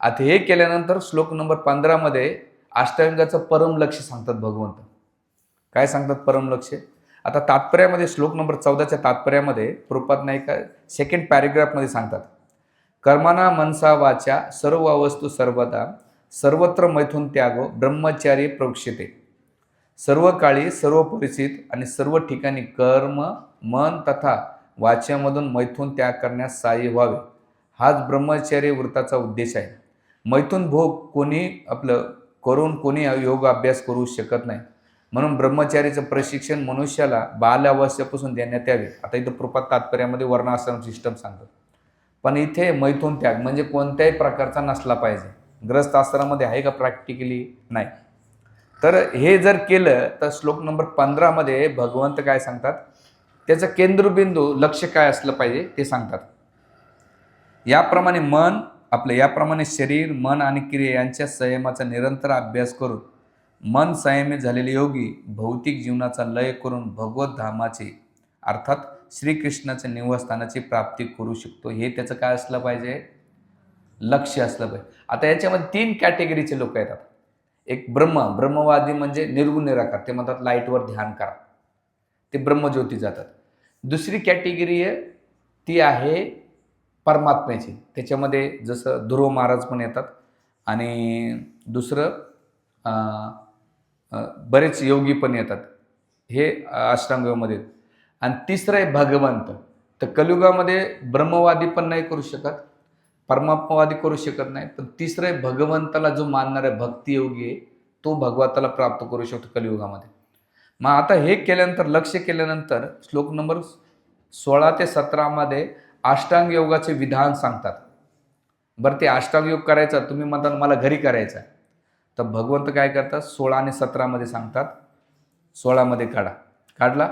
आता हे केल्यानंतर श्लोक नंबर 15 मध्ये अष्टांगाचं परम लक्ष सांगतात भगवंत. काय सांगतात परम लक्ष? आता तात्पर्यामध्ये श्लोक नंबर 14च्या तात्पर्यामध्ये प्रभुपाद नाईक सेकंड पॅरेग्राफमध्ये सांगतात, कर्मणा मनसा वाचा सर्व वस्तू सर्वदा सर्वत्र मैथून त्यागो ब्रह्मचारी प्रोक्षिते. सर्व काळी, सर्व परिस्थितीत आणि सर्व ठिकाणी कर्म, मन तथा वाच्यामधून मैथून त्याग करण्यास सहाय्य व्हावे. हाच ब्रह्मचर्य व्रताचा उद्देश आहे. मैथून भोग कोणी करून कोणी योग अभ्यास करू शकत नाही. म्हणून ब्रह्मचार्याचं प्रशिक्षण मनुष्याला बाल्यावस्थेपासून देण्यात यावे. आता इथं प्रपात तात्पर्यामध्ये वर्णाश्रम सिस्टम सांगतात, पण इथे मैथून त्याग म्हणजे कोणत्याही प्रकारचा नसला पाहिजे. ग्रस्त आश्रमामध्ये आहे का प्रॅक्टिकली? नाही. तर हे जर केलं तर श्लोक नंबर 15 मध्ये भगवंत काय सांगतात? त्याचं केंद्रबिंदू लक्ष काय असलं पाहिजे ते सांगतात. याप्रमाणे शरीर, मन आणि क्रिया यांच्या संयमाचा निरंतर अभ्यास करून मन संयमित झालेले योगी भौतिक जीवनाचा लय करून भगवत धामाचे अर्थात श्रीकृष्णाच्या निवासस्थानाची प्राप्ती करू शकतो. हे त्याचं काय असलं पाहिजे? लक्ष असलं पाहिजे. आता याच्यामध्ये 3 कॅटेगरीचे लोक येतात. एक ब्रह्मवादी म्हणजे निर्गुण निराकार, ते म्हणतात लाईटवर ध्यान करा, ते ब्रह्मज्योती जातात. दुसरी कॅटेगरी आहे ती आहे परमात्म्याची, त्याच्यामध्ये जसं ध्रुव महाराज पण येतात आणि दुसरं बरेच योगी पण येतात, हे अष्टांगयोगामध्ये. आणि तिसरं आहे भगवंत. तर कलियुगामध्ये ब्रह्मवादी पण नाही करू शकत, परमात्मावादी करू शकत नाही, पण तिसरं आहे भगवंताला जो मानणारा भक्ती योगी आहे तो भगवंताला प्राप्त करू शकतो कलियुगामध्ये. मग आता हे केल्यानंतर, लक्ष केल्यानंतर श्लोक नंबर 16 ते 17 मध्ये अष्टांग योगाचे विधान सांगतात. बरं, ते अष्टांग योग करायचा तुम्ही म्हणता मला घरी करायचा, तर भगवंत काय करतात 16 आणि 17 मध्ये सांगतात. 16 मध्ये काढला,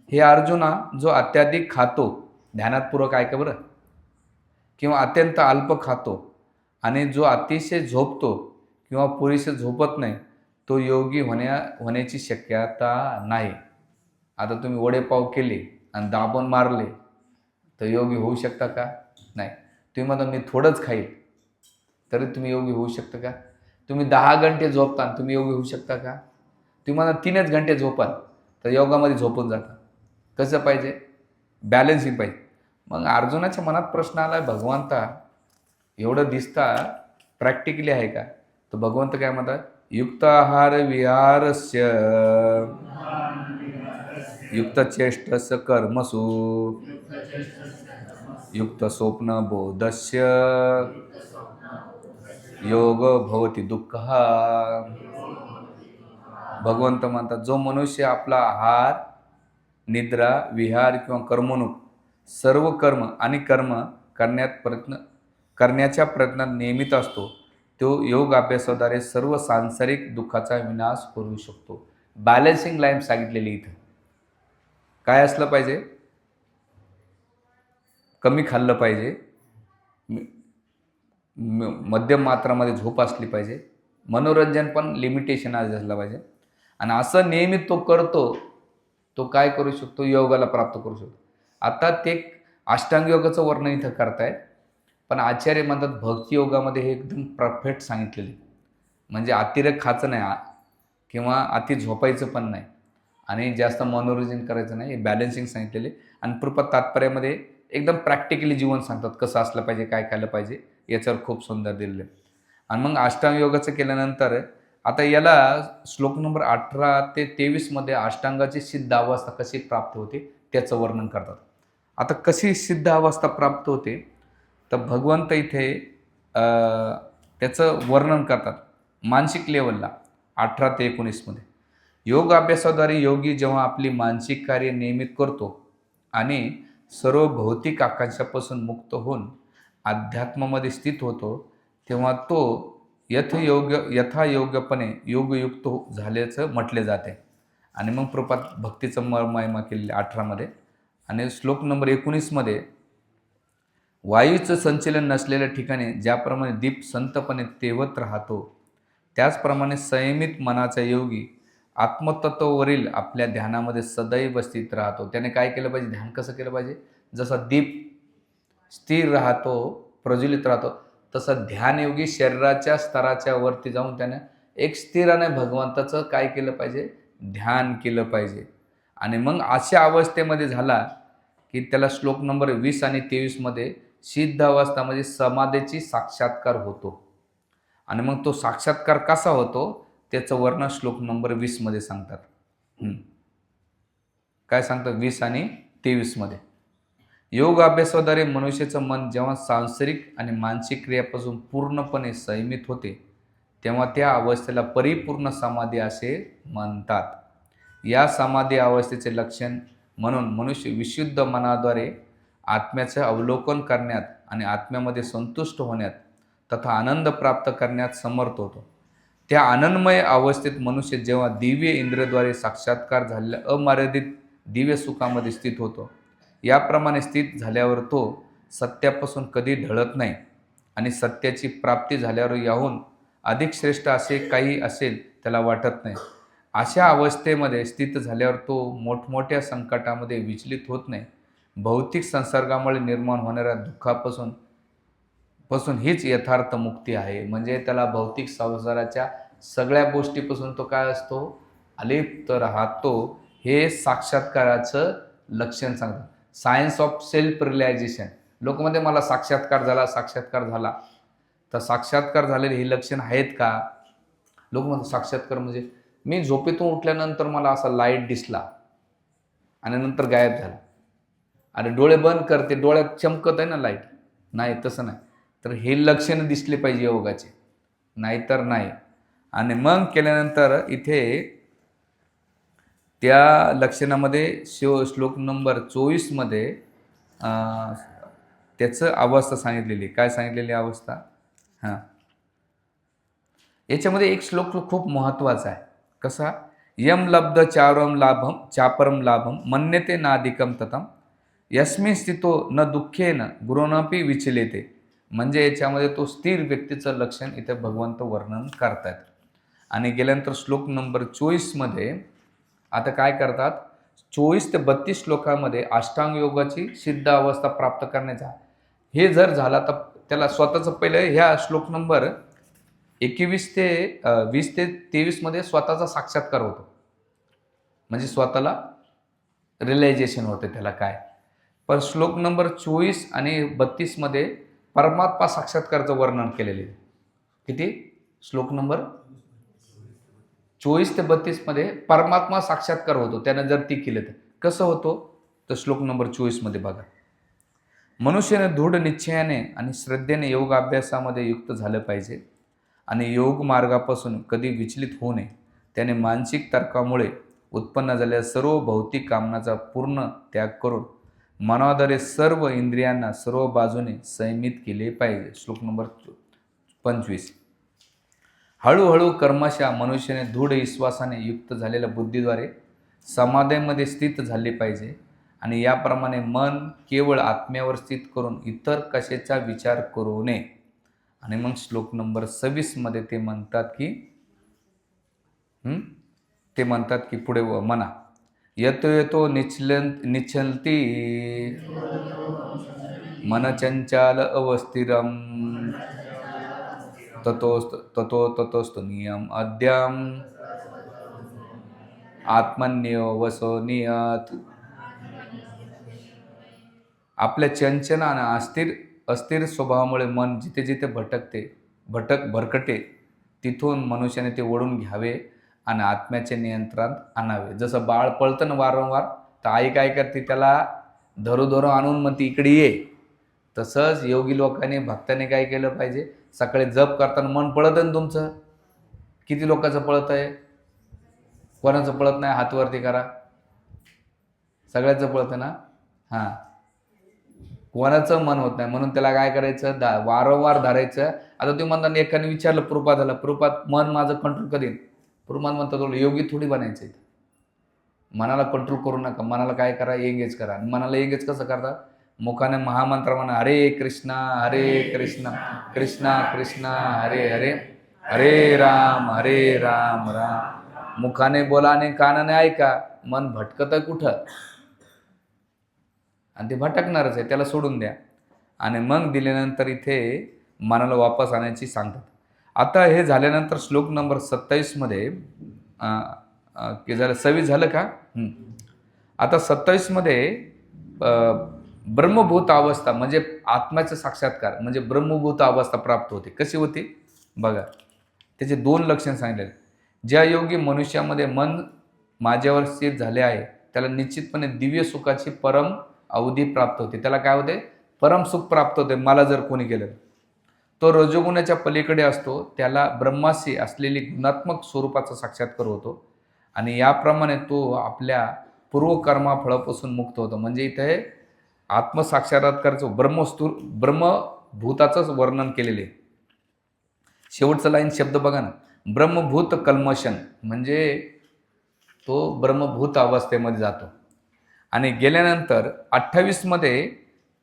हे अर्जुना, जो अत्याधिक खातो, ध्यानातपूर्वक ऐका बरं, किंवा अत्यंत अल्प खातो आणि जो अतिशय झोपतो किंवा पुरेसे झोपत नाही, तो योगी होण्याची शक्यता नाही. आता तुम्ही वडेपाव केले आणि दाबून मारले तर योगी होऊ शकता का? नाही. तुम्ही म्हणता मी थोडंच खाईल तरी तुम्ही योगी होऊ शकता का? तुम्ही 10 घंटे झोपता आणि तुम्ही योगी होऊ शकता का? तुम्ही म्हणता 3च घंटे झोपाल तर योगामध्ये झोपून जाता. कसं पाहिजे? बॅलन्सिंग पाहिजे. मग अर्जुनाच्या मनात प्रश्न आला, भगवंता एवढं दिसता प्रॅक्टिकली आहे का? तर भगवंत काय म्हणतात, युक्त आहार विहारस्य युक्त चेष्टस कर्मसु युक्त स्वप्न बोधस्य योग भवती दुःख. भगवंत म्हणतात, जो मनुष्य आपला आहार, निद्रा, विहार किंवा कर्मणूक सर्व कर्म आणि कर्म करण्याच्या प्रयत्नात नियमित असतो, तो योग अभ्यासाद्वारे सर्व सांसारिक दुःखाचा विनाश करू शकतो. बॅलन्सिंग लाईफ सांगितलेली इथं. काय असलं पाहिजे? कमी खाल्लं पाहिजे, मध्यम मात्रामध्ये झोप असली पाहिजे, मनोरंजन पण लिमिटेशन असलं पाहिजे. आणि असं नियमित तो करतो, तो काय करू शकतो? योगाला प्राप्त करू शकतो. आता ते अष्टांग योगाचं वर्णन इथं करतायत, पण आचार्य म्हणतात भक्ती योगामध्ये हे एकदम परफेक्ट सांगितलेले. म्हणजे अतिरेक खायचं नाही किंवा अति झोपायचं पण नाही आणि जास्त मनोरंजन करायचं नाही, हे बॅलन्सिंग सांगितलेले. आणि कृपा तात्पर्यामध्ये एकदम प्रॅक्टिकली जीवन सांगतात, कसं असलं पाहिजे, काय खायला पाहिजे, याच्यावर खूप सुंदर दिलेलं आहे. आणि मग अष्टांग योगाचं केल्यानंतर आता याला श्लोक नंबर 18 ते 23 मध्ये अष्टांगाची सिद्ध अवस्था कशी प्राप्त होते त्याचं वर्णन करतात. आता कशी सिद्ध अवस्था प्राप्त होते तर भगवंत इथे त्याचं वर्णन करतात मानसिक लेवलला 18 ते 19 मध्ये. योग अभ्यासाद्वारे योगी जेव्हा आपली मानसिक कार्य नियमित करतो आणि सर्व भौतिक आकांक्षापासून मुक्त होऊन अध्यात्मामध्ये स्थित होतो, तेव्हा तो यथायोग्यपणे योगयुक्त झाल्याचं म्हटले जाते. आणि मग प्रपात भक्तीचं महिमा केलेले 18 मध्ये. आणि श्लोक नंबर 19 मध्ये, वायूचं संचलन नसलेल्या ठिकाणी ज्याप्रमाणे दीप संतपणे तेवत राहतो, त्याचप्रमाणे संयमित मनाचा योगी आत्मतत्वावरील आपल्या ध्यानामध्ये सदैव स्थित राहतो. त्याने काय केलं पाहिजे? ध्यान कसं केलं पाहिजे? जसा दीप स्थिर राहतो, प्रज्वलित राहतो, तसं ध्यानयोगी शरीराच्या स्तराच्या वरती जाऊन त्याने एक स्थिराने भगवंताचं काय केलं पाहिजे? ध्यान केलं पाहिजे. आणि मग अशा अवस्थेमध्ये झाला की त्याला श्लोक नंबर 20 आणि 23 मध्ये सिद्ध अवस्था म्हणजे समाधीची साक्षात्कार होतो. आणि मग तो साक्षात्कार कसा होतो त्याचं वर्णन श्लोक नंबर 20 मध्ये सांगतात. काय सांगतात 20 आणि 23 मध्ये? योग अभ्यासाद्वारे मनुष्याचं मन जेव्हा सांसारिक आणि मानसिक क्रियापासून पूर्णपणे संयमित होते, तेव्हा त्या अवस्थेला परिपूर्ण समाधी असे म्हणतात. या समाधी अवस्थेचे लक्षण म्हणून मनुष्य विशुद्ध मनाद्वारे आत्म्याचे अवलोकन करण्यात आणि आत्म्यामध्ये संतुष्ट होण्यात तथा आनंद प्राप्त करण्यात समर्थ होतो. त्या आनंदमय अवस्थेत मनुष्य जेव्हा दिव्य इंद्रियाद्वारे साक्षात्कार झालेल्या अमर्यादित दिव्य सुखामध्ये स्थित होतो. याप्रमाणे स्थित झाल्यावर तो सत्यापासून कधी ढळत नाही आणि सत्याची प्राप्ती झाल्यावर याहून अधिक श्रेष्ठ असे काही असेल त्याला वाटत नाही. अशा अवस्थेमध्ये स्थित झाल्यावर तो मोठमोठ्या संकटामध्ये विचलित होत नाही. भौतिक संसर्गामुळे निर्माण होणाऱ्या दुःखापासून हीच यथार्थ मुक्ती आहे. म्हणजे त्याला भौतिक संसाराच्या सगळ्या गोष्टीपासून तो काय असतो, अलिप्त राहतो. हे साक्षात्काराचं लक्षण सांगतात. Science of self realisation. लोक म्हणते मला साक्षात्कार झाला. तर साक्षात्कार झालेले हे लक्षण आहेत का? लोक म्हणतात साक्षात्कार म्हणजे मी झोपेतून उठल्यानंतर मला असा लाईट दिसला आणि नंतर गायब झाला, आणि डोळे बंद करते, डोळ्यात चमकत आहे ना लाईट. नाही, तसं नाही. तर हे लक्षणं दिसले पाहिजे योगाचे, नाहीतर नाही. आणि मग केल्यानंतर इथे त्या लक्षणामध्ये श्लोक नंबर 24मध्ये त्याचं अवस्था सांगितलेली. काय सांगितलेली अवस्था? हां, याच्यामध्ये एक श्लोक खूप महत्त्वाचा आहे. कसा? यम लब्ध चापरम लाभम मन्यते नाधिकम ततम यस्मिन स्थितो न दुःखेन गुरुनपी विचलिते. म्हणजे याच्यामध्ये तो स्थिर व्यक्तीचं लक्षण इथे भगवंत वर्णन करतात. आणि गेल्यानंतर श्लोक नंबर 24मध्ये आता काय करतात, 24 ते 32 श्लोकामध्ये अष्टांग योगाची सिद्ध अवस्था प्राप्त करण्याचा हे जर झाला तर त्याला स्वतःचं पहिलं ह्या श्लोक नंबर 21 ते 20 ते 23 मध्ये स्वतःचा साक्षात्कार होतो. म्हणजे स्वतःला रिअलायझेशन होते त्याला काय. पण श्लोक नंबर 24 आणि 32 मध्ये परमात्मा साक्षात्काराचं वर्णन केलेले. किती? श्लोक नंबर 24 ते 32 मध्ये परमात्मा साक्षात्कार होतो. त्यानं जर ती केलं तर कसं होतो, तर श्लोक नंबर 24 मध्ये बघा. मनुष्याने दृढ निश्चयाने आणि श्रद्धेने योग अभ्यासामध्ये युक्त झालं पाहिजे आणि योग मार्गापासून कधी विचलित होऊ नये. त्याने मानसिक तर्कामुळे उत्पन्न झालेल्या सर्व भौतिक कामनाचा पूर्ण त्याग करून मनाद्वारे सर्व इंद्रियांना सर्व बाजूने संयमित केले पाहिजे. श्लोक नंबर 25. हळूहळू कर्मशा मनुष्याने दृढ विश्वासाने युक्त झालेल्या बुद्धीद्वारे समाधीमध्ये स्थित झाले पाहिजे आणि याप्रमाणे मन केवळ आत्म्यावर स्थित करून इतर कशाचा विचार करू नये. आणि मग श्लोक नंबर 26 मध्ये ते म्हणतात की पुढे म्हणा, यतो यतो निच्छलती मन चंचल अवस्थिरम ततो नियम अद्यम आत्मन्यो वसो नियत. आपल्या चंचल आणि अस्थिर स्वभावामुळे मन जिथे जिथे भरकटे तिथून मनुष्याने ते ओढून घ्यावे आणि आत्म्याचे नियंत्रण आणावे. जसं बाळ पळतं ना वारंवार, तर आई काय करते, त्याला धरू आणून म्हणते इकडे ये. तसंच योगी लोकांनी भक्तांनी काय केलं पाहिजे, सकाळी जप करताना मन पळतं ना तुमचं. किती लोकांचं पळत आहे? कोणाचं पळत नाही? हातवरती करा. सगळ्याचं पळतं ना. हां, कोणाचं मन होत नाही, म्हणून त्याला काय करायचं, वारंवार धरायचं. आता तुम्ही म्हणता, एकाने विचारलं प्रभुपादाला, मन माझं कंट्रोल कधी? प्रभुपाद म्हणतात, तुला योगी थोडी बनायचं. मनाला कंट्रोल करू नका, मनाला काय करा, एंगेज करा. मनाला एंगेज कसं करतात? मुखाने महामंत्र म्हणा, हरे कृष्णा कृष्णा कृष्णा हरे हरे, हरे राम राम. मुखाने बोला आणि कानाने ऐका. मन भटकत आहे कुठं, आणि ते भटकणारच आहे, त्याला सोडून द्या. आणि मग दिल्यानंतर इथे मनाला वापस आणायची सांगतात. आता हे झाल्यानंतर श्लोक नंबर 27 मध्ये झालं 26 झालं का? आता 27 मध्ये ब्रह्मभूत अवस्था म्हणजे आत्म्याचा साक्षात्कार म्हणजे ब्रह्मभूत अवस्था प्राप्त होते. कशी होती बघा, त्याचे 2 लक्षण सांगितले. ज्या योगी मनुष्यामध्ये मन माझ्यावर स्थित झाले आहे त्याला निश्चितपणे दिव्य सुखाची परम अवधी प्राप्त होते. त्याला काय होते? परम सुख प्राप्त होते. मला जर कोणी केलं, तो रजोगुणाच्या पलीकडे असतो, त्याला ब्रह्माशी असलेली गुणात्मक स्वरूपाचा साक्षात्कार होतो आणि याप्रमाणे तो आपल्या पूर्वकर्माफळापासून मुक्त होतो. म्हणजे इथे आत्मसाक्षात्काराचं ब्रह्मभूताचंच वर्णन केलेले. शेवटचं लाईन शब्द बघा ना, ब्रह्मभूत कल्मशन, म्हणजे तो ब्रह्मभूत अवस्थेमध्ये जातो. आणि गेल्यानंतर 28 मध्ये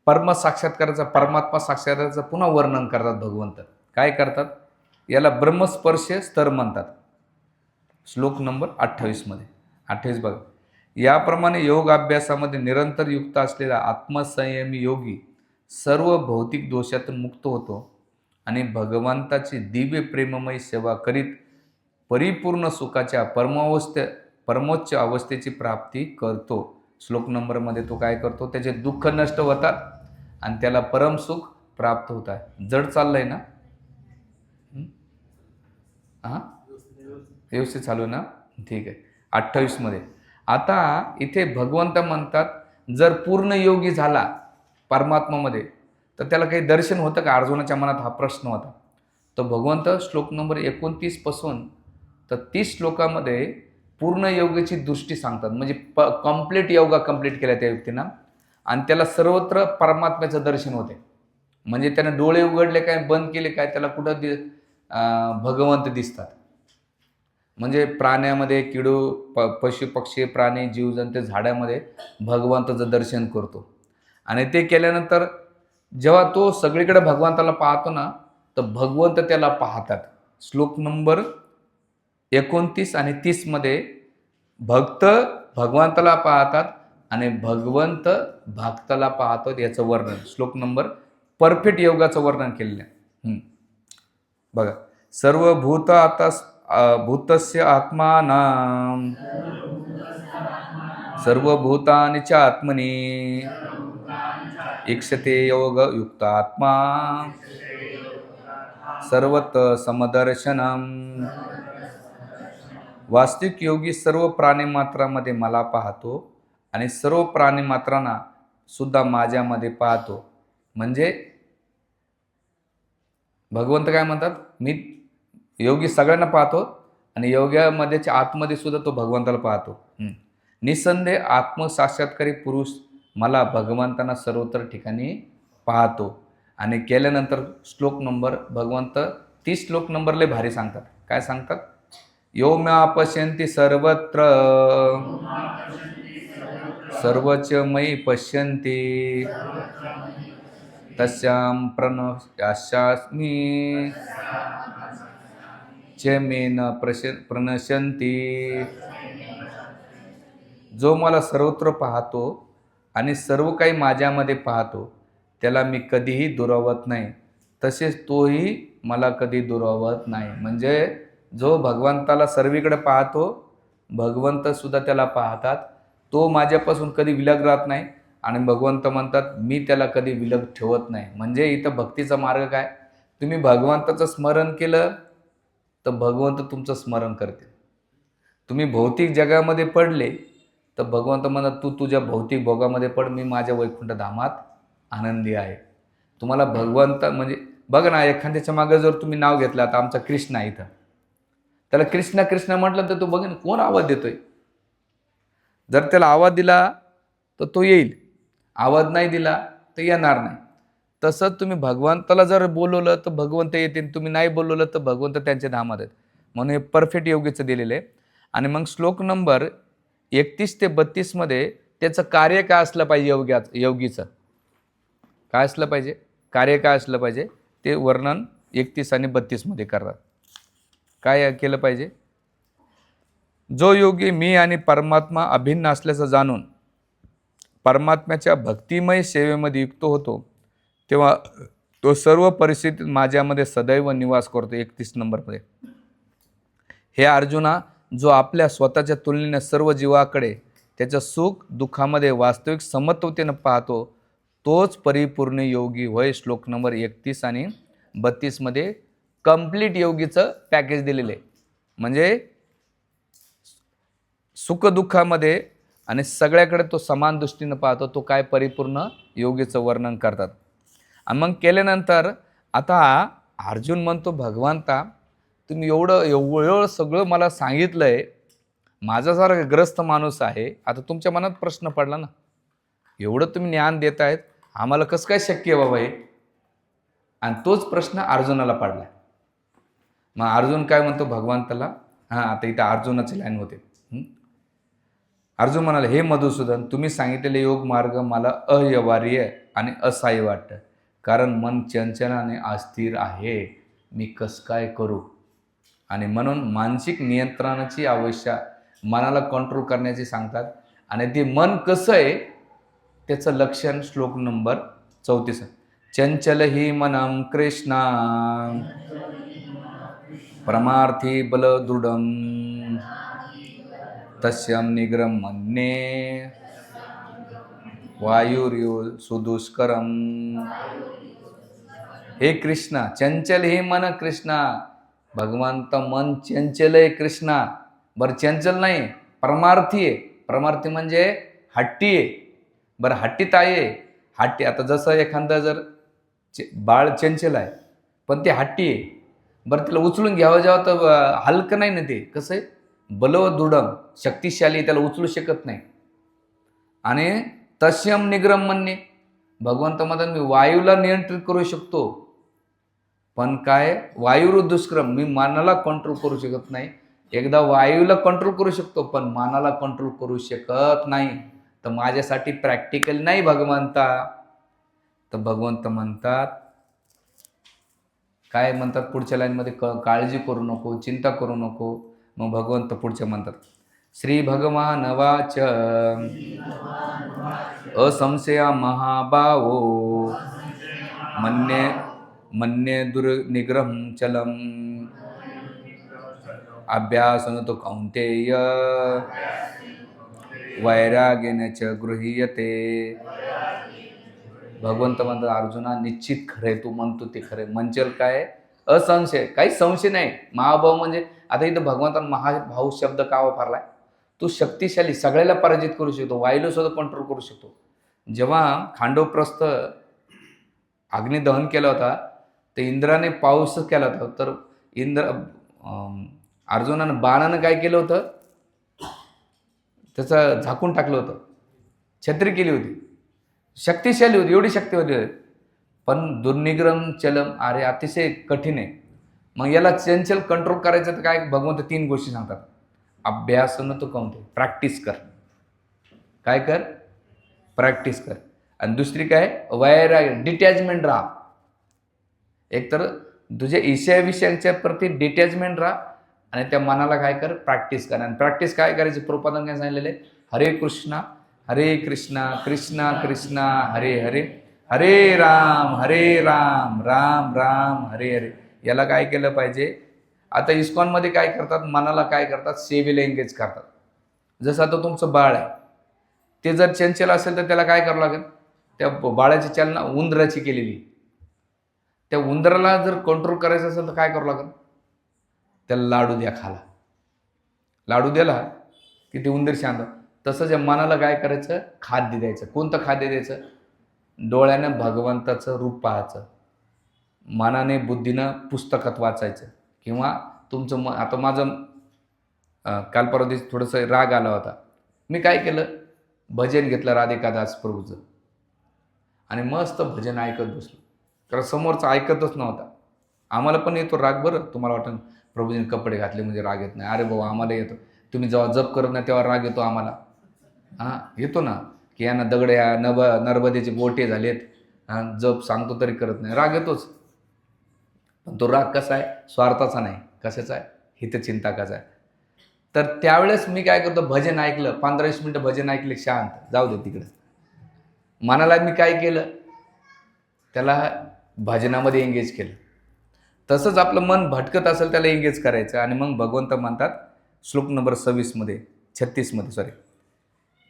परमात्मा साक्षात्काराचं पुन्हा वर्णन करतात भगवंत. काय करतात? याला ब्रह्मस्पर्श स्तर म्हणतात. श्लोक नंबर 28 मध्ये. 28 बघा. याप्रमाणे योग अभ्यासामध्ये निरंतर युक्त असलेला आत्मसंयमी योगी सर्व भौतिक दोषातून मुक्त होतो आणि भगवंताची दिव्य प्रेममय सेवा करीत परिपूर्ण सुखाच्या परमोच्च अवस्थेची प्राप्ती करतो. श्लोक नंबरमध्ये तो काय करतो, त्याचे दुःख नष्ट होतात आणि त्याला परमसुख प्राप्त होत आहे. जड चाललंय ना? हां, व्यवस्थित चालू ना? ठीक आहे. 28 मध्ये. आता इथे भगवंत म्हणतात, जर पूर्ण योगी झाला परमात्मामध्ये तर त्याला काही दर्शन होतं का? अर्जुनाच्या मनात हा प्रश्न होता. तर भगवंत श्लोक नंबर 29 पासून तर 30 श्लोकामध्ये पूर्ण योगाची दृष्टी सांगतात. म्हणजे कम्प्लीट योगा कंप्लीट केल्या त्या व्यक्तीनं आणि त्याला सर्वत्र परमात्म्याचं दर्शन होते. म्हणजे त्याने डोळे उघडले काय, बंद केले काय, त्याला कुठं भगवंत दिसतात. म्हणजे प्राण्यामध्ये पशु पक्षी प्राणी जीवजंतू झाडामध्ये भगवंताचं दर्शन करतो. आणि ते केल्यानंतर जेव्हा तो सगळीकडे भगवंताला पाहतो ना, तर भगवंत त्याला पाहतात. श्लोक नंबर 29 आणि 30 मध्ये भक्त भगवंताला पाहतात आणि भगवंत भक्ताला पाहतो, याचं वर्णन श्लोक नंबर परफेक्ट योगाचं वर्णन केलेलं आहे. बघा. सर्व भूत आता भूतस्य आत्मानां सर्वभूतानि च आत्मनि ईक्षते योग युक्त आत्मा सर्वत्र समदर्शनम. वास्तविक योगी सर्व प्राणीमात्रामध्ये मला पाहतो आणि सर्व प्राणीमात्रांना सुद्धा माझ्यामध्ये पाहतो. म्हणजे भगवंत काय म्हणतात, मी योगी सगळ्यांना पाहतो आणि योगामध्येच्या आतमध्ये सुद्धा तो भगवंताला पाहतो. निसंदेह आत्मसाक्षात्कारी पुरुष मला भगवंतांना सर्वत्र ठिकाणी पाहतो. आणि केल्यानंतर श्लोक नंबर भगवंत 30 श्लोक नंबरले भारी सांगतात. काय सांगतात? यो म्या पश्यन्ति सर्वत्र सर्वच मयि पश्यन्ति तस्यां प्रणश्यास्मि च मे न प्रणश्यन्ति. जो मला सर्वत्र पाहतो आणि सर्व काही माझ्यामध्ये पाहतो त्याला मी कधीही दुरावत नाही, तसेच तोही मला कधी दुरावत नाही. म्हणजे जो भगवंताला सर्वीकडे पाहतो, भगवंत सुद्धा त्याला पाहतात, तो माझ्यापासून कधी विलग राहत नाही आणि भगवंत म्हणतात मी त्याला कधी विलग ठेवत नाही. म्हणजे इथं भक्तीचा मार्ग काय, तुम्ही भगवंताचं स्मरण केलं तर भगवंत तुमचं स्मरण करते. तुम्ही भौतिक जगामध्ये पडले तर भगवंत म्हणतात तू तुझ्या भौतिक भोगामध्ये पड, मी माझ्या वैकुंठ धामात आनंदी आहे. तुम्हाला भगवंत म्हणजे बघा ना, एखाद्याच्या मागे जर तुम्ही नाव घेतलं, आता आमचा कृष्ण आहे इथं, त्याला कृष्ण कृष्ण म्हटलं तर तो बघा ना कोण आवाज देतोय. जर त्याला आवाज दिला तर तो येईल, आवाज नाही दिला तर येणार नाही. तसंच तुम्ही भगवंताला जर बोलवलं तर भगवंत येतील, तुम्ही नाही बोलवलं तर भगवंत त्यांच्या धामात आहेत. म्हणून हे परफेक्ट योगीचं दिलेलं आहे. आणि मग श्लोक नंबर 31 ते 32 मध्ये त्याचं कार्य काय असलं पाहिजे, योगीचं काय असलं पाहिजे, कार्य काय असलं पाहिजे ते वर्णन 31 आणि 32 मध्ये करतात. काय केलं पाहिजे? जो योगी मी आणि परमात्मा अभिन्न असल्याचं जाणून परमात्म्याच्या भक्तिमय सेवेमध्ये युक्त होतो तेव्हा तो सर्व परिस्थितीत माझ्यामध्ये सदैव निवास करतो. 31 नंबरमध्ये. हे अर्जुना, जो आपल्या स्वतःच्या तुलनेने सर्व जीवाकडे त्याच्या सुख दुःखामध्ये वास्तविक समत्वतेनं पाहतो तोच परिपूर्ण योगी होय. श्लोक नंबर 31 आणि 32 मध्ये कंप्लीट योगीचं पॅकेज दिलेलं आहे. म्हणजे सुख दुःखामध्ये आणि सगळ्याकडे तो समान दृष्टीनं पाहतो, तो काय परिपूर्ण योगीचं वर्णन करतात. आणि मग केल्यानंतर आता अर्जुन म्हणतो भगवंता तुम्ही एवढं सगळं मला सांगितलंय, माझ्यासारखा ग्रस्त माणूस आहे, आता तुमच्या मनात प्रश्न पडला ना, एवढं तुम्ही ज्ञान देत आहेत, आम्हाला कसं काय शक्य आहे बाबा हे? आणि तोच प्रश्न अर्जुनाला पडला. मग अर्जुन काय म्हणतो भगवंताला, आता इथं अर्जुनाची लाईन होते. अर्जुन म्हणाले, हे मधुसूदन, तुम्ही सांगितलेले योग मार्ग मला अव्यवहार्य आणि असहाय्य वाटतं, कारण मन चंचल आणि अस्थिर आहे. मी कसं काय करू. आणि म्हणून मानसिक नियंत्रणाची आवश्यक, मनाला कंट्रोल करण्याची सांगतात. आणि ते मन कसं आहे त्याचं लक्षण श्लोक नंबर 34. चंचल ही मनम कृष्णा परमार्थी बलदृढम तस्यम निग्रम मन्ये वायुर्यो सुदुष्करम. हे कृष्णा, चंचल हे मन कृष्णा. भगवंत मन चंचल आहे कृष्णा. बरं चंचल नाही, परमार्थी आहे. परमार्थी म्हणजे हट्टी आहे. बरं हट्टीत आहे. हट्टी, आता जसं एखादा जर बाळ चंचल आहे पण ते हट्टी आहे. बरं त्याला उचलून घ्यावं जेव्हा तर हलकं नाही ना, ते कसं आहे बलवदृढम, शक्तिशाली, त्याला उचलू शकत नाही. आणि तस्यम निग्रम म्हणणे, भगवंत म्हणतात मी वायूला नियंत्रित करू शकतो, पण काय वायुर दुष्क्रम, मी मनाला कंट्रोल करू शकत नाही. एकदा वायूला कंट्रोल करू शकतो पण मनाला कंट्रोल करू शकत नाही. तर माझ्यासाठी प्रॅक्टिकल नाही भगवंता. तर भगवंत म्हणतात, काय म्हणतात पुढच्या लाईनमध्ये, काळजी करू नको, चिंता करू नको. मग भगवंत पुढच्या म्हणतात, श्री भगवान वाच असंशया महाभावो मन्ये मन्ये दुर्निग्रहं चलम अभ्यासन तो कौंतेय वैराग्येन च गृह्यते. भगवंत म्हणतात अर्जुना निश्चित खरंय, तू म्हणतो ते खरंय. मंचल काय असंशय, काही संशय नाही. महाभाव म्हणजे आता इथं भगवंतानं महाभाव शब्द का वापरलाय. तू शक्तिशाली, सगळ्याला पराजित करू शकतो, वायूला सुद्धा कंट्रोल करू शकतो. जेव्हा खांडवप्रस्थ अग्निदहन केला होता तर इंद्राने पाऊस केला होता. तर अर्जुनानं बाणानं काय केलं होतं, त्याचं झाकून टाकलं होतं, छत्री केली होती, शक्तिशाली होती, एवढी शक्ती होती. पण दुर्निग्रम चलम, अरे अतिशय कठीण आहे. मग याला चंचल कंट्रोल करायचं तर काय, भगवंत 3 गोष्टी सांगतात. अभ्यासन तो कोणते, प्रॅक्टिस कर. काय कर, प्रॅक्टिस कर. आणि दुसरी काय, वैराग्य, डिटॅचमेंट राहा. एकतर तुझ्या ईश्वरविषयांच्या प्रती डिटॅचमेंट राहा आणि त्या मनाला काय कर, प्रॅक्टिस कर. आणि प्रॅक्टिस काय करायची, प्रपादन काय सांगितलेलं आहे, हरे कृष्णा कृष्णा कृष्णा हरे हरे, हरे राम राम राम हरे हरे. याला काय केलं पाहिजे. आता इस्कॉनमध्ये काय करतात, मनाला काय करतात, सेवेला एंगेज करतात. जसं आता तुमचं बाळ आहे, ते जर चंचल असेल तर त्याला काय करावं लागेल, त्या बाळाची चालना उंदराची केलेली, त्या उंदराला जर कंट्रोल करायचं असेल तर काय करावं लागेल, त्याला लाडू द्या खाला. लाडू द्याला की ते उंदीर शांत. तसंच या मनाला काय करायचं, खाद्य द्यायचं. कोणतं खाद्य द्यायचं, डोळ्यानं भगवंताचं रूप पाहायचं, मनाने बुद्धीनं पुस्तकात वाचायचं. किंवा तुमचं आता माझं काल परवा दिवशी थोडंसं राग आला होता, मी काय केलं, भजन घेतलं राधिकादास प्रभूचं आणि मस्त भजन ऐकत बसलो. कारण समोरचं ऐकतच नव्हता. आम्हाला पण येतो राग, बरं तुम्हाला वाटतं प्रभूजीने कपडे घातले म्हणजे राग येत नाही. अरे बाबा आम्हाला येतो. तुम्ही जेव्हा जप करत नाही तेव्हा राग येतो आम्हाला. हां येतो ना, की यांना दगड या नर्मदेचे बोटे झालेत, जप सांगतो तरी करत नाही, राग येतोच. पण तो राग कसा आहे, स्वार्थाचा नाही, कशाचा आहे, हितचिंता कसा आहे. तर त्यावेळेस मी काय करतो, भजन ऐकलं, 15-20 मिनटं भजन ऐकले, शांत, जाऊ दे तिकडं. मनाला मी काय केलं, त्याला भजनामध्ये एंगेज केलं. तसंच आपलं मन भटकत असेल त्याला एंगेज करायचं. आणि मग भगवंत म्हणतात श्लोक नंबर 36 मध्ये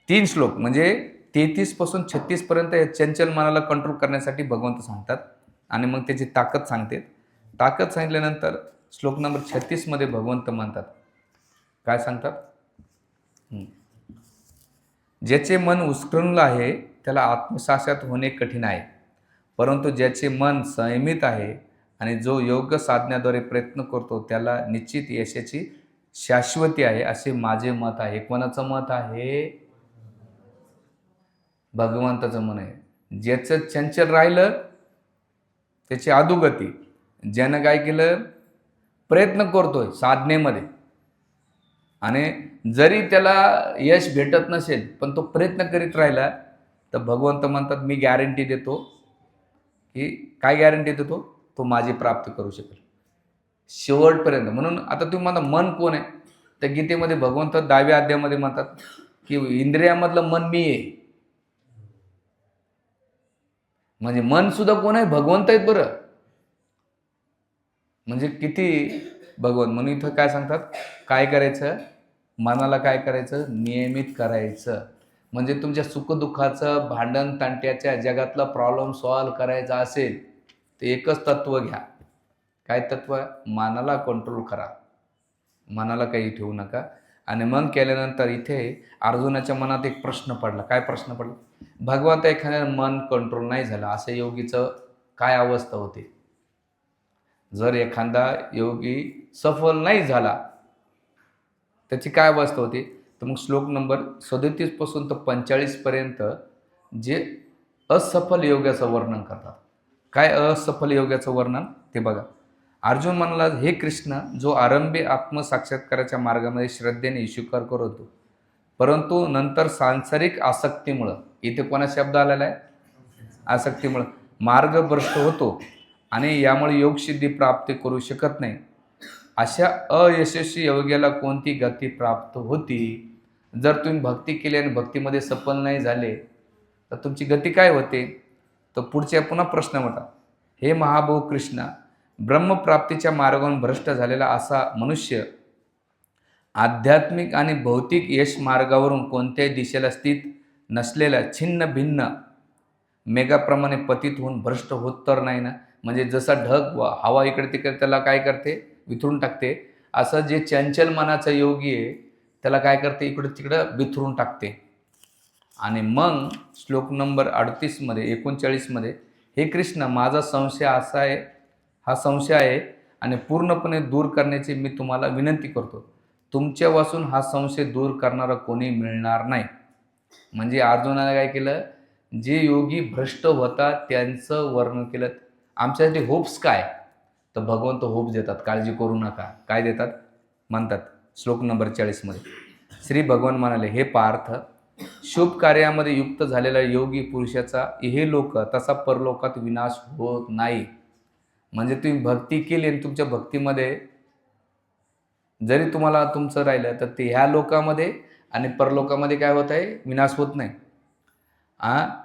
3 श्लोक म्हणजे 33 पासून 36 पर्यंत या चंचल मनाला कंट्रोल करण्यासाठी भगवंत सांगतात. आणि मग त्याची ताकद सांगते. ताकद सांगितल्यानंतर श्लोक नंबर 36 मध्ये भगवंत म्हणतात, काय सांगतात, ज्याचे मन उत्कृष्ट आहे त्याला आत्मसाक्षात होणे कठीण आहे, परंतु ज्याचे मन संयमित आहे आणि जो योग्य साधण्याद्वारे प्रयत्न करतो त्याला निश्चित यशाची शाश्वती आहे, असे माझे मत आहे. कोणाचं मत आहे, भगवंताचं मन आहे. ज्याचं चंचल राहिलं त्याची अधोगती. ज्यानं काय केलं, प्रयत्न करतोय साधनेमध्ये आणि जरी त्याला यश भेटत नसेल पण तो प्रयत्न करीत राहिला तर भगवंत म्हणतात मी गॅरंटी देतो की, काय गॅरंटी देतो, तो माझी प्राप्ती करू शकेल. शेवटपर्यंत. म्हणून आता तुम्ही म्हणता मन कोण आहे, तर गीतेमध्ये भगवंत 10व्या अध्यायामध्ये म्हणतात की इंद्रियामधलं मन मी आहे. म्हणजे मन सुद्धा कोण आहे, भगवंत आहेत बरं. म्हणजे किती भगवंत. म्हणून इथं काय सांगतात, काय करायचं, मनाला काय करायचं, नियमित करायचं. म्हणजे तुमच्या सुखदुःखाचं, भांडण तांट्याच्या जगातला प्रॉब्लेम सॉल्व्ह करायचा असेल तर एकच तत्व घ्या. काय तत्व, मनाला कंट्रोल करा, मनाला काही ठेवू नका. आणि मग केल्यानंतर इथे अर्जुनाच्या मनात एक प्रश्न पडला. काय प्रश्न पडला, भगवंत एखाद्या मन कंट्रोल नाही झालं असं योगीचं काय अवस्था होते. जर एखादा योगी सफल नाही झाला त्याची काय अवस्था होती, तर मग श्लोक नंबर 37 पासून तर 45 पर्यंत जे असफल योगाचं वर्णन करतात. काय असफल योगाचं वर्णन ते बघा. अर्जुन म्हणला, हे कृष्ण, जो आरंभी आत्मसाक्षात्काराच्या मार्गामध्ये श्रद्धेने स्वीकार करतो, परंतु नंतर सांसारिक आसक्तीमुळं, इथे कोणा शब्द आलेला आहे, आसक्तीमुळं मार्ग भ्रष्ट होतो आणि यामुळे योगसिद्धी प्राप्त करू शकत नाही. अशा अयशस्वी योग्याला कोणती गती प्राप्त होती. जर तुम्ही भक्ती केली आणि भक्तीमध्ये सफल नाही झाले तर तुमची गती काय होते. तर पुढच्या पुन्हा प्रश्न होता, हे महाभाऊ कृष्णा, ब्रह्मप्राप्तीच्या मार्गावरून भ्रष्ट झालेला असा मनुष्य आध्यात्मिक आणि भौतिक यश मार्गावरून कोणत्याही दिशेला स्थित नसलेल्या छिन्न भिन्न मेघाप्रमाणे पतित होऊन भ्रष्ट होत तर नाही ना. म्हणजे जसा ढग व हवा इकडे तिकडे त्याला काय करते, विथरून टाकते, असं जे चंचल मनाचा योगी आहे त्याला काय करते, इकडं तिकडं बिथरून टाकते. आणि मग श्लोक नंबर 38 मध्ये 39 मध्ये, हे कृष्ण, माझा संशय असा आहे, हा संशय आहे आणि पूर्णपणे दूर करण्याची मी तुम्हाला विनंती करतो. तुमच्यापासून हा संशय दूर करणारा कोणी मिळणार नाही. म्हणजे अर्जुनाने काय केलं, जे योगी भ्रष्ट होतात त्यांचं वर्णन केलं. आमच्यासाठी होप्स काय, तर भगवंत होप देतात, काळजी करू नका. काय देतात म्हणतात श्लोक नंबर 40 मध्ये, श्री भगवान म्हणाले, हे पार्थ, शुभ कार्यामध्ये युक्त झालेला योगी पुरुषाचा इहलोक तसा परलोकात विनाश होत नाही. म्हणजे तुम्ही भक्ती केली आणि तुमच्या भक्तीमध्ये जरी तुम्हाला तुमचं राहिलं तर ते ह्या लोकामध्ये आणि परलोकामध्ये काय होत आहे, विनाश होत नाही.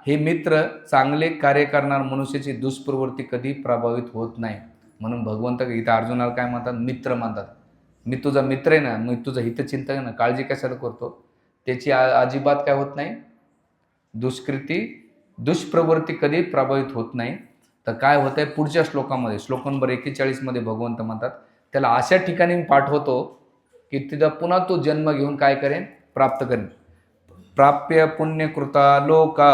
हे मित्र, चांगले कार्य करणार मनुष्याची दुष्प्रवृत्ती कधी प्रभावित होत नाही. म्हणून भगवंत इथं अर्जुनाला काय म्हणतात, मित्र म्हणतात. मी तुझा मित्र आहे ना, मी तुझं हितचिंतक आहे ना, काळजी कशाला करतो, त्याची अजिबात काय होत नाही, दुष्कृती दुष्प्रवृत्ती कधी प्रभावित होत नाही. तर काय होत आहे पुढच्या श्लोकामध्ये, श्लोक नंबर 41 मध्ये भगवंत म्हणतात, त्याला अशा ठिकाणी मी पाठवतो की तिथं पुन्हा तो जन्म घेऊन काय करेन, प्राप्त करेन. प्राप्य पुण्यकृता लोका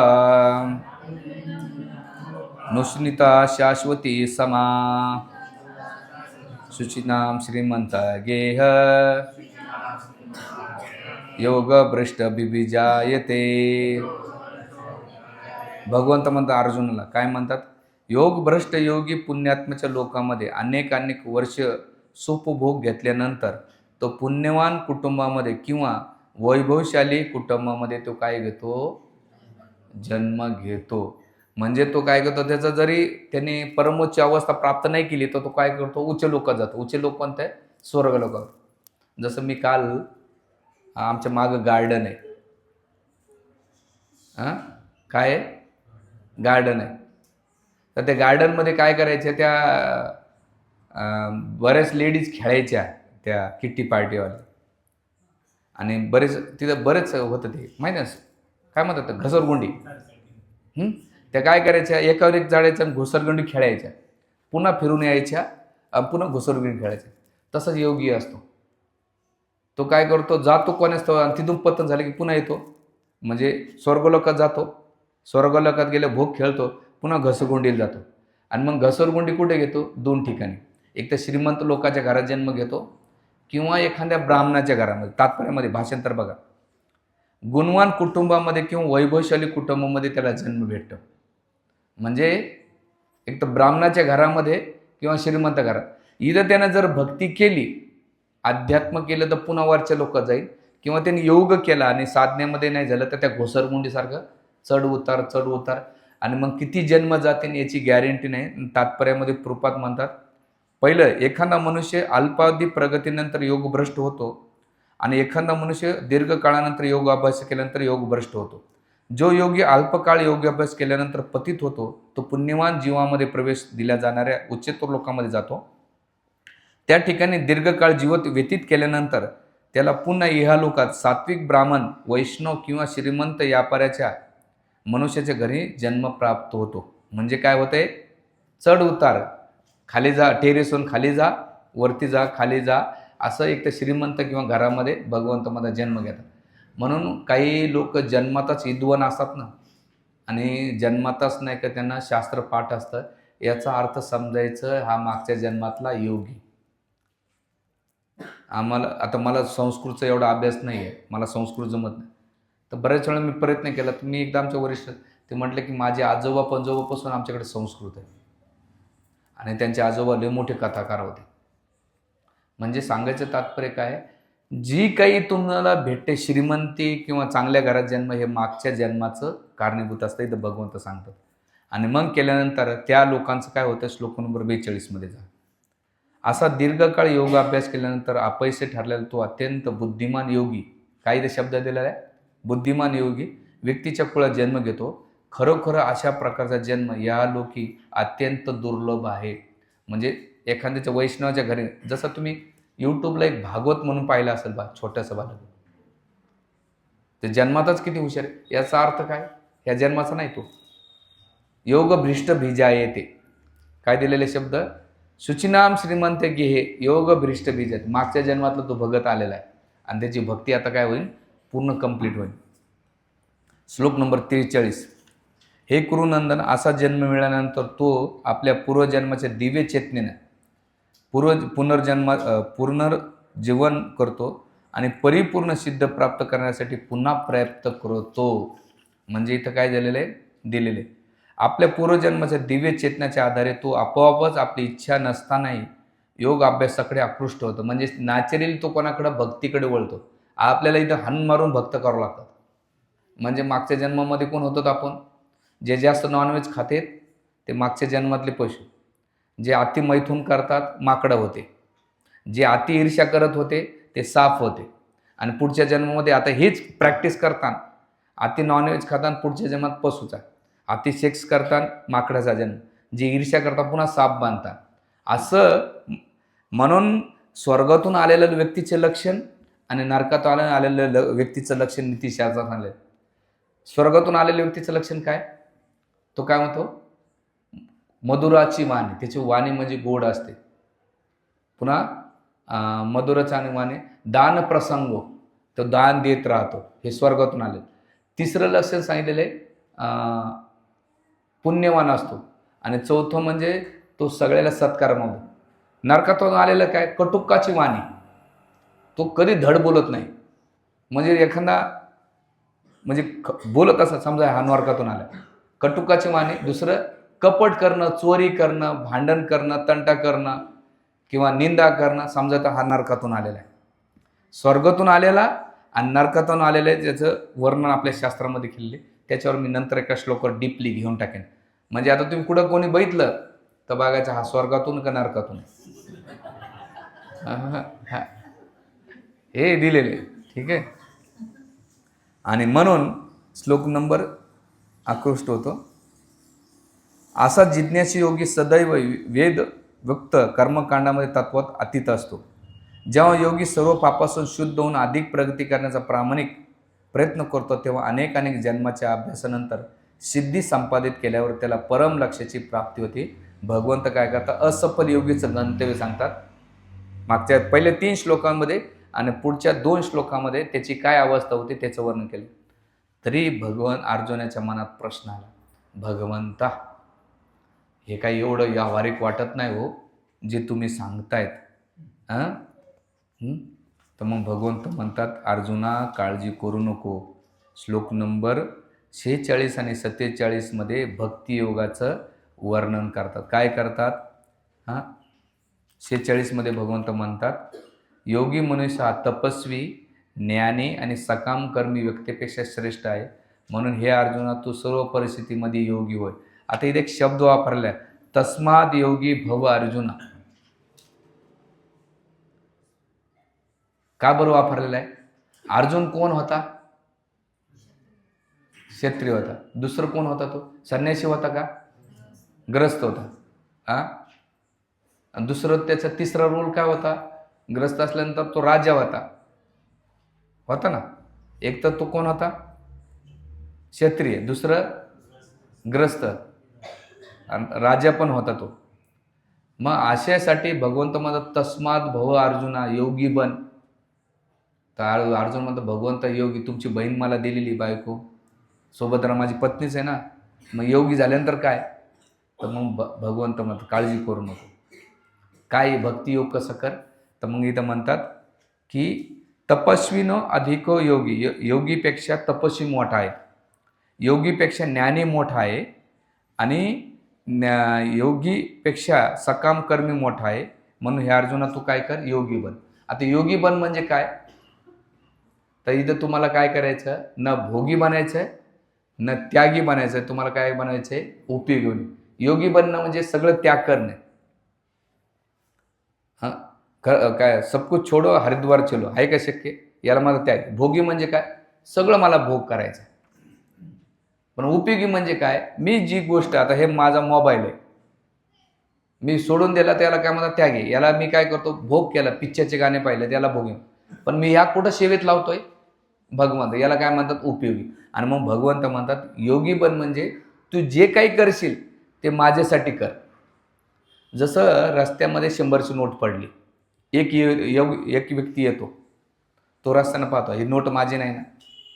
नुष्णिता शाश्वती समा शुचिनाम श्रीमंत गेह योग भ्रष्ट बिबिजायते. भगवंत म्हणतात अर्जुनाला, काय म्हणतात, योग भ्रष्ट योगी पुण्यात्म्याच्या लोकांमध्ये अनेक वर्ष सुपभोग घेतल्यानंतर तो पुण्यवान कुटुंबामध्ये किंवा वैभवशाली कुटुंबामध्ये तो काय घेतो, जन्म घेतो. म्हणजे तो काय करतो, त्याचा जरी त्याने परमोच्च अवस्था प्राप्त नाही केली तर तो काय करतो, उच्च लोकात जातो. उच्च लोक कोणतं आहे, स्वर्ग लोकात. जसं मी काल, आमच्या मागं गार्डन आहे, काय आहे, गार्डन आहे. तर त्या गार्डनमध्ये काय करायच्या, त्या बऱ्याच लेडीज खेळायच्या, त्या किट्टी पार्टीवाल्या. आणि बरेच तिथं बरेच होतं, ते माहिती आहे काय म्हणतात, घसरगुंडी. त्या काय करायच्या, एकावर एक जाडायच्या आणि घुसरगुंडी खेळायच्या, पुन्हा फिरून यायच्या, पुन्हा घुसरगुंडी खेळायच्या. तसाच योगी असतो. तो काय करतो, जातो कोणाच आणि तिथून पतन झाले की पुन्हा येतो. म्हणजे स्वर्गलोकात जातो, स्वर्गलोकात गेले भोग खेळतो, पुन्हा घसरगुंडीला जातो. आणि मग घसरगुंडी कुठे घेतो, दोन ठिकाणी. एक तर श्रीमंत लोकांच्या घरात जन्म घेतो किंवा एखाद्या ब्राह्मणाच्या घरामध्ये. तात्पर्यामध्ये भाषांतर बघा, गुणवान कुटुंबामध्ये किंवा वैभवशाली कुटुंबामध्ये त्याला जन्म भेटतो. म्हणजे एक तर ब्राह्मणाच्या घरामध्ये किंवा श्रीमंत घरात. इथं त्यानं जर भक्ती केली, अध्यात्म केलं तर पुन्हा वरच्या लोकात जाईल, किंवा त्यांनी योग केला आणि साधनेमध्ये नाही झालं तर त्या घोसरगुंडीसारखं चढ उतार. आणि मग किती जन्म जातील याची गॅरंटी नाही. तात्पर्यामध्ये कृपात म्हणतात, पहिलं, एखादा मनुष्य अल्पावधी प्रगतीनंतर योगभ्रष्ट होतो आणि एखादा मनुष्य दीर्घ काळानंतर योग अभ्यास केल्यानंतर योगभ्रष्ट होतो. जो योगी अल्पकाळ योगाभ्यास केल्यानंतर पतित होतो तो पुण्यवान जीवामध्ये प्रवेश दिल्या जाणाऱ्या उच्चतर लोकांमध्ये जातो. त्या ठिकाणी दीर्घकाळ जीवत व्यतीत केल्यानंतर त्याला पुन्हा इहालोकात सात्विक ब्राह्मण, वैष्णव किंवा श्रीमंत व्यापाऱ्याच्या मनुष्याच्या घरी जन्म प्राप्त होतो. म्हणजे काय होतंय? चढ उतार, खाली जा, टेरेसवरून खाली जा, वरती जा, खाली जा, असं एक तर श्रीमंत किंवा घरामध्ये भगवंतामध्ये जन्म घेतात. म्हणून काही लोक जन्मातच विद्वान असतात ना, आणि जन्मातच नाही का त्यांना शास्त्र पाठ असतं, याचा अर्थ समजायचं हा मागच्या जन्मातला योगी. आता मला संस्कृतचा एवढा अभ्यास नाही आहे, मला संस्कृत जमत नाही, तर बऱ्याच वेळा मी प्रयत्न केला. तर मी एकदा आमच्या वरिष्ठ ते म्हटले की माझे आजोबा पंजोबापासून आमच्याकडे संस्कृत आहे आणि त्यांचे आजोबा लय मोठे कथाकार होते. म्हणजे सांगायचं तात्पर्य काय, जी काही तुम्हाला भेटते श्रीमंती किंवा चांगल्या घरात जन्म, हे मागच्या जन्माचं कारणीभूत असतं, इथं भगवंत सांगतात. आणि मग केल्यानंतर त्या लोकांचं काय होतं, श्लोक नंबर 42 मध्ये जा. असा दीर्घकाळ योग अभ्यास केल्यानंतर अपयशी ठरलेला तो अत्यंत बुद्धिमान योगी, काही ते शब्द दिलेला आहे, बुद्धिमान योगी व्यक्तीच्या कुळात जन्म घेतो. खरोखर अशा प्रकारचा जन्म या लोकी अत्यंत दुर्लभ आहे. म्हणजे एखाद्याच्या वैष्णवाच्या घरी, जसं तुम्ही यूट्यूबला एक भागवत म्हणून पाहिलं असेल बा, छोटंसं बालक, ते जन्मातच किती हुशार आहे. याचा अर्थ काय, या जन्माचा नाही तो. योग भ्रिष्ट बीजा येते, काय दिलेले शब्द, सुचिनाम श्रीमंत गेहे योग भ्रिष्ट बीज. मागच्या जन्मातला तो भगत आलेला आहे आणि त्याची भक्ती आता काय होईल, पूर्ण कंप्लीट होईल. श्लोक नंबर 43, हे कुरुनंदन, असा जन्म मिळाल्यानंतर तो आपल्या पूर्वजन्माच्या दिव्य चेतनेने पुनर्जीवन करतो आणि परिपूर्ण सिद्ध प्राप्त करण्यासाठी पुन्हा प्रयत्न करतो. म्हणजे इथं काय झालेलं आहे, दिलेले आपल्या पूर्वजन्माच्या दिव्य चेतनाच्या आधारे तो आपोआपच आपली इच्छा नसतानाही योग अभ्यासाकडे आकृष्ट होतो. म्हणजे नॅचरली तो कोणाकडे, भक्तीकडे वळतो. आपल्याला इथं हाण मारून भक्त करावं लागतात. म्हणजे मागच्या जन्मामध्ये कोण होतं आपण, जे जास्त नॉनव्हेज खातेत ते मागच्या जन्मातले पशु, जे अति मैथून करतात माकडं होते, जे अति ईर्ष्या करत होते ते साप होते. आणि पुढच्या जन्मामध्ये आता हेच प्रॅक्टिस करताना अति नॉनव्हेज खाताना पुढच्या जन्मात पशुचा, अति सेक्स करताना माकडाचा जन्म, जे ईर्ष्या करतात पुन्हा साप बांधतात. असं म्हणून स्वर्गातून आलेलं व्यक्तीचे लक्षण आणि नरकातून आलेलं व्यक्तीचं लक्षण नीतिशास्त्रात सांगले. स्वर्गातून आलेल्या व्यक्तीचं लक्षण काय, तो काय म्हणतो, मधुराची वाणी, त्याची वाणी म्हणजे गोड असते. पुन्हा मधुराची आणि वाणी, दान प्रसंगो, तो दान देत राहतो, हे स्वर्गातून आले. तिसरं लक्षण सांगितलेलं आहे पुण्यवान असतो. आणि चौथं म्हणजे तो सगळ्याला सत्कर्मामध्ये. नरकातून आलेलं काय, कटुकाची वाणी, तो कधी धड बोलत नाही. म्हणजे एखादा म्हणजे बोलत असं समजा हा नरकातून आला, कटुकाची वाणी. दुसरं कपट करणं, चोरी करणं, भांडण करणं, तंटा करणं किंवा निंदा करणं, समजा हा नरकातून आलेला आहे. स्वर्गातून आलेला आणि नरकातून आलेलं आहे, त्याचं वर्णन आपल्या शास्त्रामध्ये केलेले, त्याच्यावर मी नंतर एका श्लोकावर डीपली घेऊन टाकेन. म्हणजे आता तुम्ही कुठं कोणी बघितलं तर बघायचं हा स्वर्गातून का नरकातून, हे दिलेले, ठीक आहे. आणि म्हणून श्लोक नंबर आकृष्ट होतो, असा जिज्ञासी योगी सदैव वेद वक्त कर्मकांडामध्ये तत्वात अतीत असतो. जेव्हा योगी सर्व पापासून शुद्ध होऊन अधिक प्रगती करण्याचा प्रामाणिक प्रयत्न करतो, तेव्हा अनेक जन्माच्या अभ्यासानंतर सिद्धी संपादित केल्यावर त्याला परम लक्ष्याची प्राप्ती होते. भगवंत काय करतात, असफल योगीचं गंतव्य सांगतात मागच्या पहिल्या 3 श्लोकांमध्ये, आणि पुढच्या 2 श्लोकामध्ये त्याची काय अवस्था होती त्याचं वर्णन केलं. तरी भगवान अर्जुनाच्या मनात प्रश्न आला, भगवंता हे काही एवढं व्यावहारिक वाटत नाही हो जे तुम्ही सांगतायत. तर मग भगवंत म्हणतात, अर्जुना काळजी करू नको. श्लोक नंबर 46 आणि 47 मध्ये भक्तियोगाचं वर्णन करतात. काय करतात, 46 मध्ये भगवंत म्हणतात, योगी मनुष्य हा तपस्वी, ज्ञानी आणि सकाम कर्मी व्यक्तीपेक्षा श्रेष्ठ आहे. म्हणून हे अर्जुना तू सर्व परिस्थितीमध्ये योगी होय. आता इथे एक शब्द वापरला आहे, तस्माद योगी भव अर्जुना. का बरं वापरलेला आहे? अर्जुन कोण होता? क्षत्रिय होता. दुसरं कोण होता? तो संन्यासी होता का? ग्रस्त होता. आणि दुसरं त्याचा तिसरा रोल काय होता? ग्रस्त असल्यानंतर तो राजा होता ना. एक तर तो कोण होता? क्षत्रिय, दुसरं ग्रस्त, आणि राजा पण होता तो. मग आशयासाठी भगवंत म्हणतात तस्मात भव अर्जुना योगी बन. तर अर्जुन म्हणतो भगवंत योगी, तुमची बहीण मला दिलेली बायको सुभद्रा माझी पत्नीच आहे ना, मग योगी झाल्यानंतर काय? तर मग भगवंत म्हणतात काळजी करू नको. काय भक्तियोग कसं कर? तर मग इथं म्हणतात की तपस्वीनो अधिको योगी, योगीपेक्षा तपस्वी मोठा आहे, योगीपेक्षा ज्ञानी मोठा आहे, आणि योगीपेक्षा सकाम कर्मी मोठा आहे. म्हणून हे अर्जुना तू काय कर? योगी बन. आता योगी बन म्हणजे काय? तर इथं तुम्हाला काय करायचं? न भोगी बनायचं आहे, न त्यागी बनायचं आहे. तुम्हाला काय बनायचं आहे? उपयोगी. योगी बनणं म्हणजे सगळं त्याग करणे. हां, काय सब कुछ छोडो हरिद्वार चलो, आहे का शक्य? याला मला त्याग. भोगी म्हणजे काय? सगळं मला भोग करायचं. पण उपयोगी म्हणजे काय? मी जी गोष्ट, आता हे माझा मोबाईल आहे, मी सोडून दिला त्याला काय म्हणतात? त्याग आहे. याला मी काय करतो? भोग केला, पिक्चरचे गाणे पाहिले त्याला भोग आहे. पण मी ह्या कुठं सेवेत लावतोय? भगवंत. याला काय म्हणतात? उपयोगी. आणि मग भगवंत म्हणतात योगी बन म्हणजे तू जे काही करशील ते माझ्यासाठी कर. जसं रस्त्यामध्ये 100ची नोट पडली, एक व्यक्ती येतो, तो रस्त्यानं पाहतो ही नोट माझी नाही ना,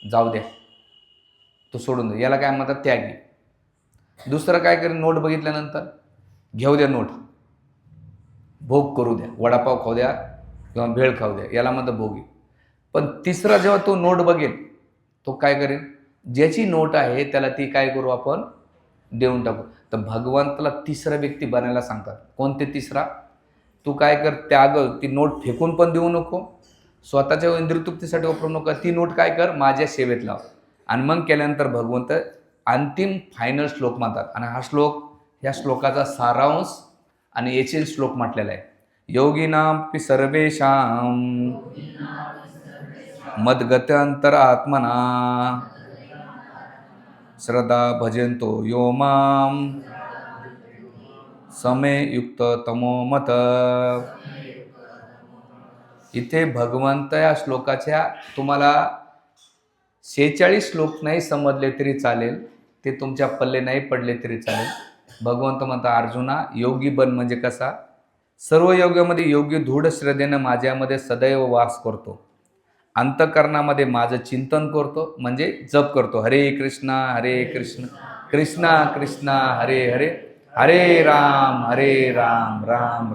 जाऊ द्या, तो सोडून दे. याला काय म्हणतात? त्यागी. दुसरं काय करेल? नोट बघितल्यानंतर घेऊ द्या नोट, भोग करू द्या, वडापाव खाऊ द्या किंवा भेळ खाऊ द्या, याला म्हणतात भोगी. पण तिसरा जेव्हा तो नोट बघेल, तो काय करेल? ज्याची नोट आहे त्याला ती काय करू आपण? देऊन टाकू. तर भगवंताला तिसरा व्यक्ती बनायला सांगतात. कोणते तिसरा? तू काय कर? त्याग, ती नोट फेकून पण देऊ नको, स्वतःच्या इंद्रियतृप्तीसाठी वापरू नको. ती नोट काय कर? माझ्या सेवेत लाव. आणि मग केल्यानंतर भगवंत अंतिम फायनल श्लोक म्हणतात. आणि हा श्लोक, ह्या श्लोकाचा सारांश आणि याचे श्लोक म्हटलेला आहे. योगिनां सर्वेषां मद्गत्यांतर आत्मना श्रद्धा भजंतो यो मां समे युक्त तमो मत. इथे भगवंत या श्लोकाच्या तुम्हाला 46 श्लोक नाही समजले तरी चालेल, ते तुमच्या पल्ले नाही पडले तरी चालेल. भगवंत म्हणता अर्जुना योगी बन म्हणजे कसा? सर्व योगामध्ये योग्य दृढ श्रद्धेनं माझ्यामध्ये सदैव वास करतो, अंतःकरणामध्ये माझं चिंतन करतो, म्हणजे जप करतो. हरे कृष्णा कृष्णा कृष्णा हरे हरे, हरे राम राम राम.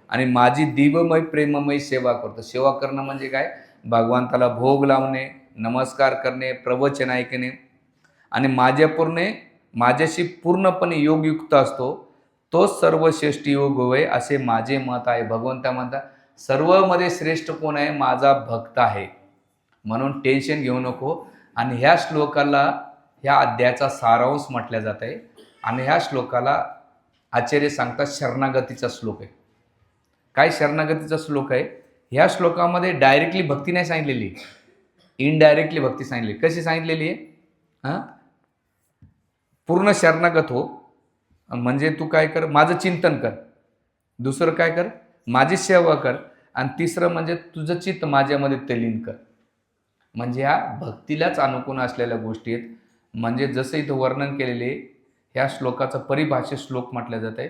आणि माझी दिव्यमय प्रेममय सेवा करतो. सेवा करणं म्हणजे काय? भगवंताला भोग लावणे, नमस्कार करणे, प्रवचन ऐकणे, आणि माझ्याशी पूर्णपणे योगयुक्त असतो, तो सर्वश्रेष्ठ योग होय असे माझे मत आहे. भगवंता म्हणतात सर्वमध्ये श्रेष्ठ कोण आहे? माझा भक्त आहे. म्हणून टेन्शन घेऊ नको. आणि ह्या श्लोकाला, ह्या अध्यायाचा सारांश म्हटल्या जात आहे. आणि ह्या श्लोकाला आचार्य सांगतात शरणागतीचा श्लोक आहे. काय शरणागतीचा श्लोक आहे? ह्या श्लोकामध्ये डायरेक्टली भक्ती नाही सांगितलेली, इनडायरेक्टली भक्ती सांगितली. कशी सांगितलेली आहे? पूर्ण शरणागत हो, म्हणजे तू काय कर? माझं चिंतन कर. दुसरं काय कर? माझी सेवा कर. आणि तिसरं म्हणजे तुझं चित्त माझ्यामध्ये तल्लीन कर. म्हणजे ह्या भक्तीलाच अनुकूल असलेल्या गोष्टी आहेत. म्हणजे जसं इथं वर्णन केलेले ह्या श्लोकाचा परिभाषित श्लोक म्हटलं जात आहे.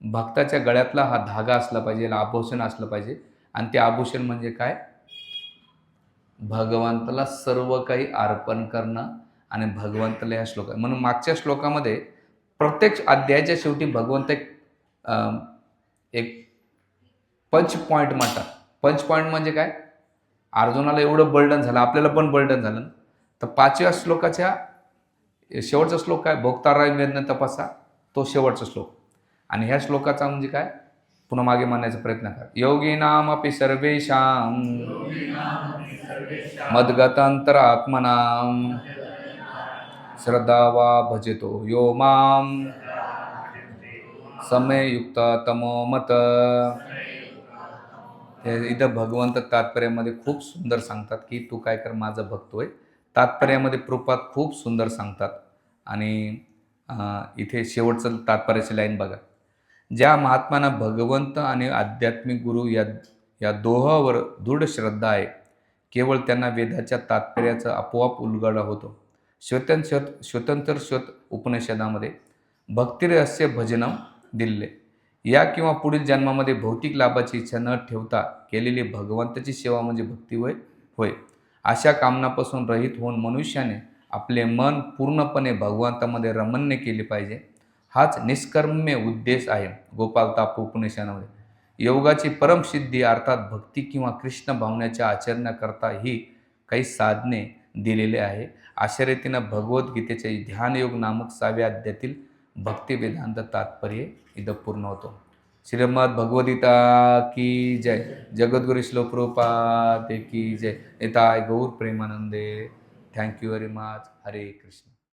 भक्ताच्या गळ्यातला हा धागा असला पाहिजे, आभूषण असलं पाहिजे. आणि ते आभूषण म्हणजे काय? भगवंताला सर्व काही अर्पण करणं आणि भगवंताला ह्या श्लोक. म्हणून मागच्या श्लोकामध्ये प्रत्येक अध्यायाच्या शेवटी भगवंत एक पंच पॉईंट म्हणतात. पंच पॉईंट म्हणजे काय? अर्जुनाला एवढं बर्डन झालं, आपल्याला पण बर्डन झालं. तर 5व्या श्लोकाच्या शेवटचा श्लोक काय? भोक्ताराय वेदना तपासा, तो शेवटचा श्लोक. आणि ह्या श्लोकाचा म्हणजे काय? पुन्हा मागे मानण्याचा प्रयत्न कर. योगिनामपि सर्वेषां मद्गतांतर आत्मनां श्रद्धा वा भजतो यो मां समे युक्त तमो मत. इथं भगवंत तात्पर्यामध्ये खूप सुंदर सांगतात की तू काय कर, माझा भक्त होय. तात्पर्यामध्ये प्रभुपाद खूप सुंदर सांगतात. आणि इथे शेवटचं तात्पर्याची लाईन बघा. ज्या महात्मांना भगवंत आणि आध्यात्मिक गुरु या या दोहावर दृढ श्रद्धा आहे, केवळ त्यांना वेदाच्या तात्पर्याचा आपोआप उलगडा होतो. स्वतंत्र श्वेत उपनिषदामध्ये भक्तिरहस्य भजनम दिले. या किंवा पुढील जन्मामध्ये भौतिक लाभाची इच्छा न ठेवता केलेली भगवंताची सेवा म्हणजे भक्ती होय होय. अशा कामनापासून रहित होऊन मनुष्याने आपले मन पूर्णपणे भगवंतामध्ये रमण्य केले पाहिजे. हाच निष्कर्म्य उद्देश आहे गोपाल ताप उपनिषदामध्ये. योगाची परमसिद्धी अर्थात भक्ती किंवा कृष्ण भावनेच्या आचरणाकरता ही काही साधने दिलेले आहे. अशा रीतीनं भगवद्गीतेचे ध्यानयोग नामक 6व्या अध्यायातील भक्ती वेदांत तात्पर्य इथं पूर्ण होतो. श्रीमद भगवद्गीता की जय. जगद्गुरु श्रील प्रभुपाद की जय. निताय गौर प्रेमानंदे. Thank you very much. Hare Krishna.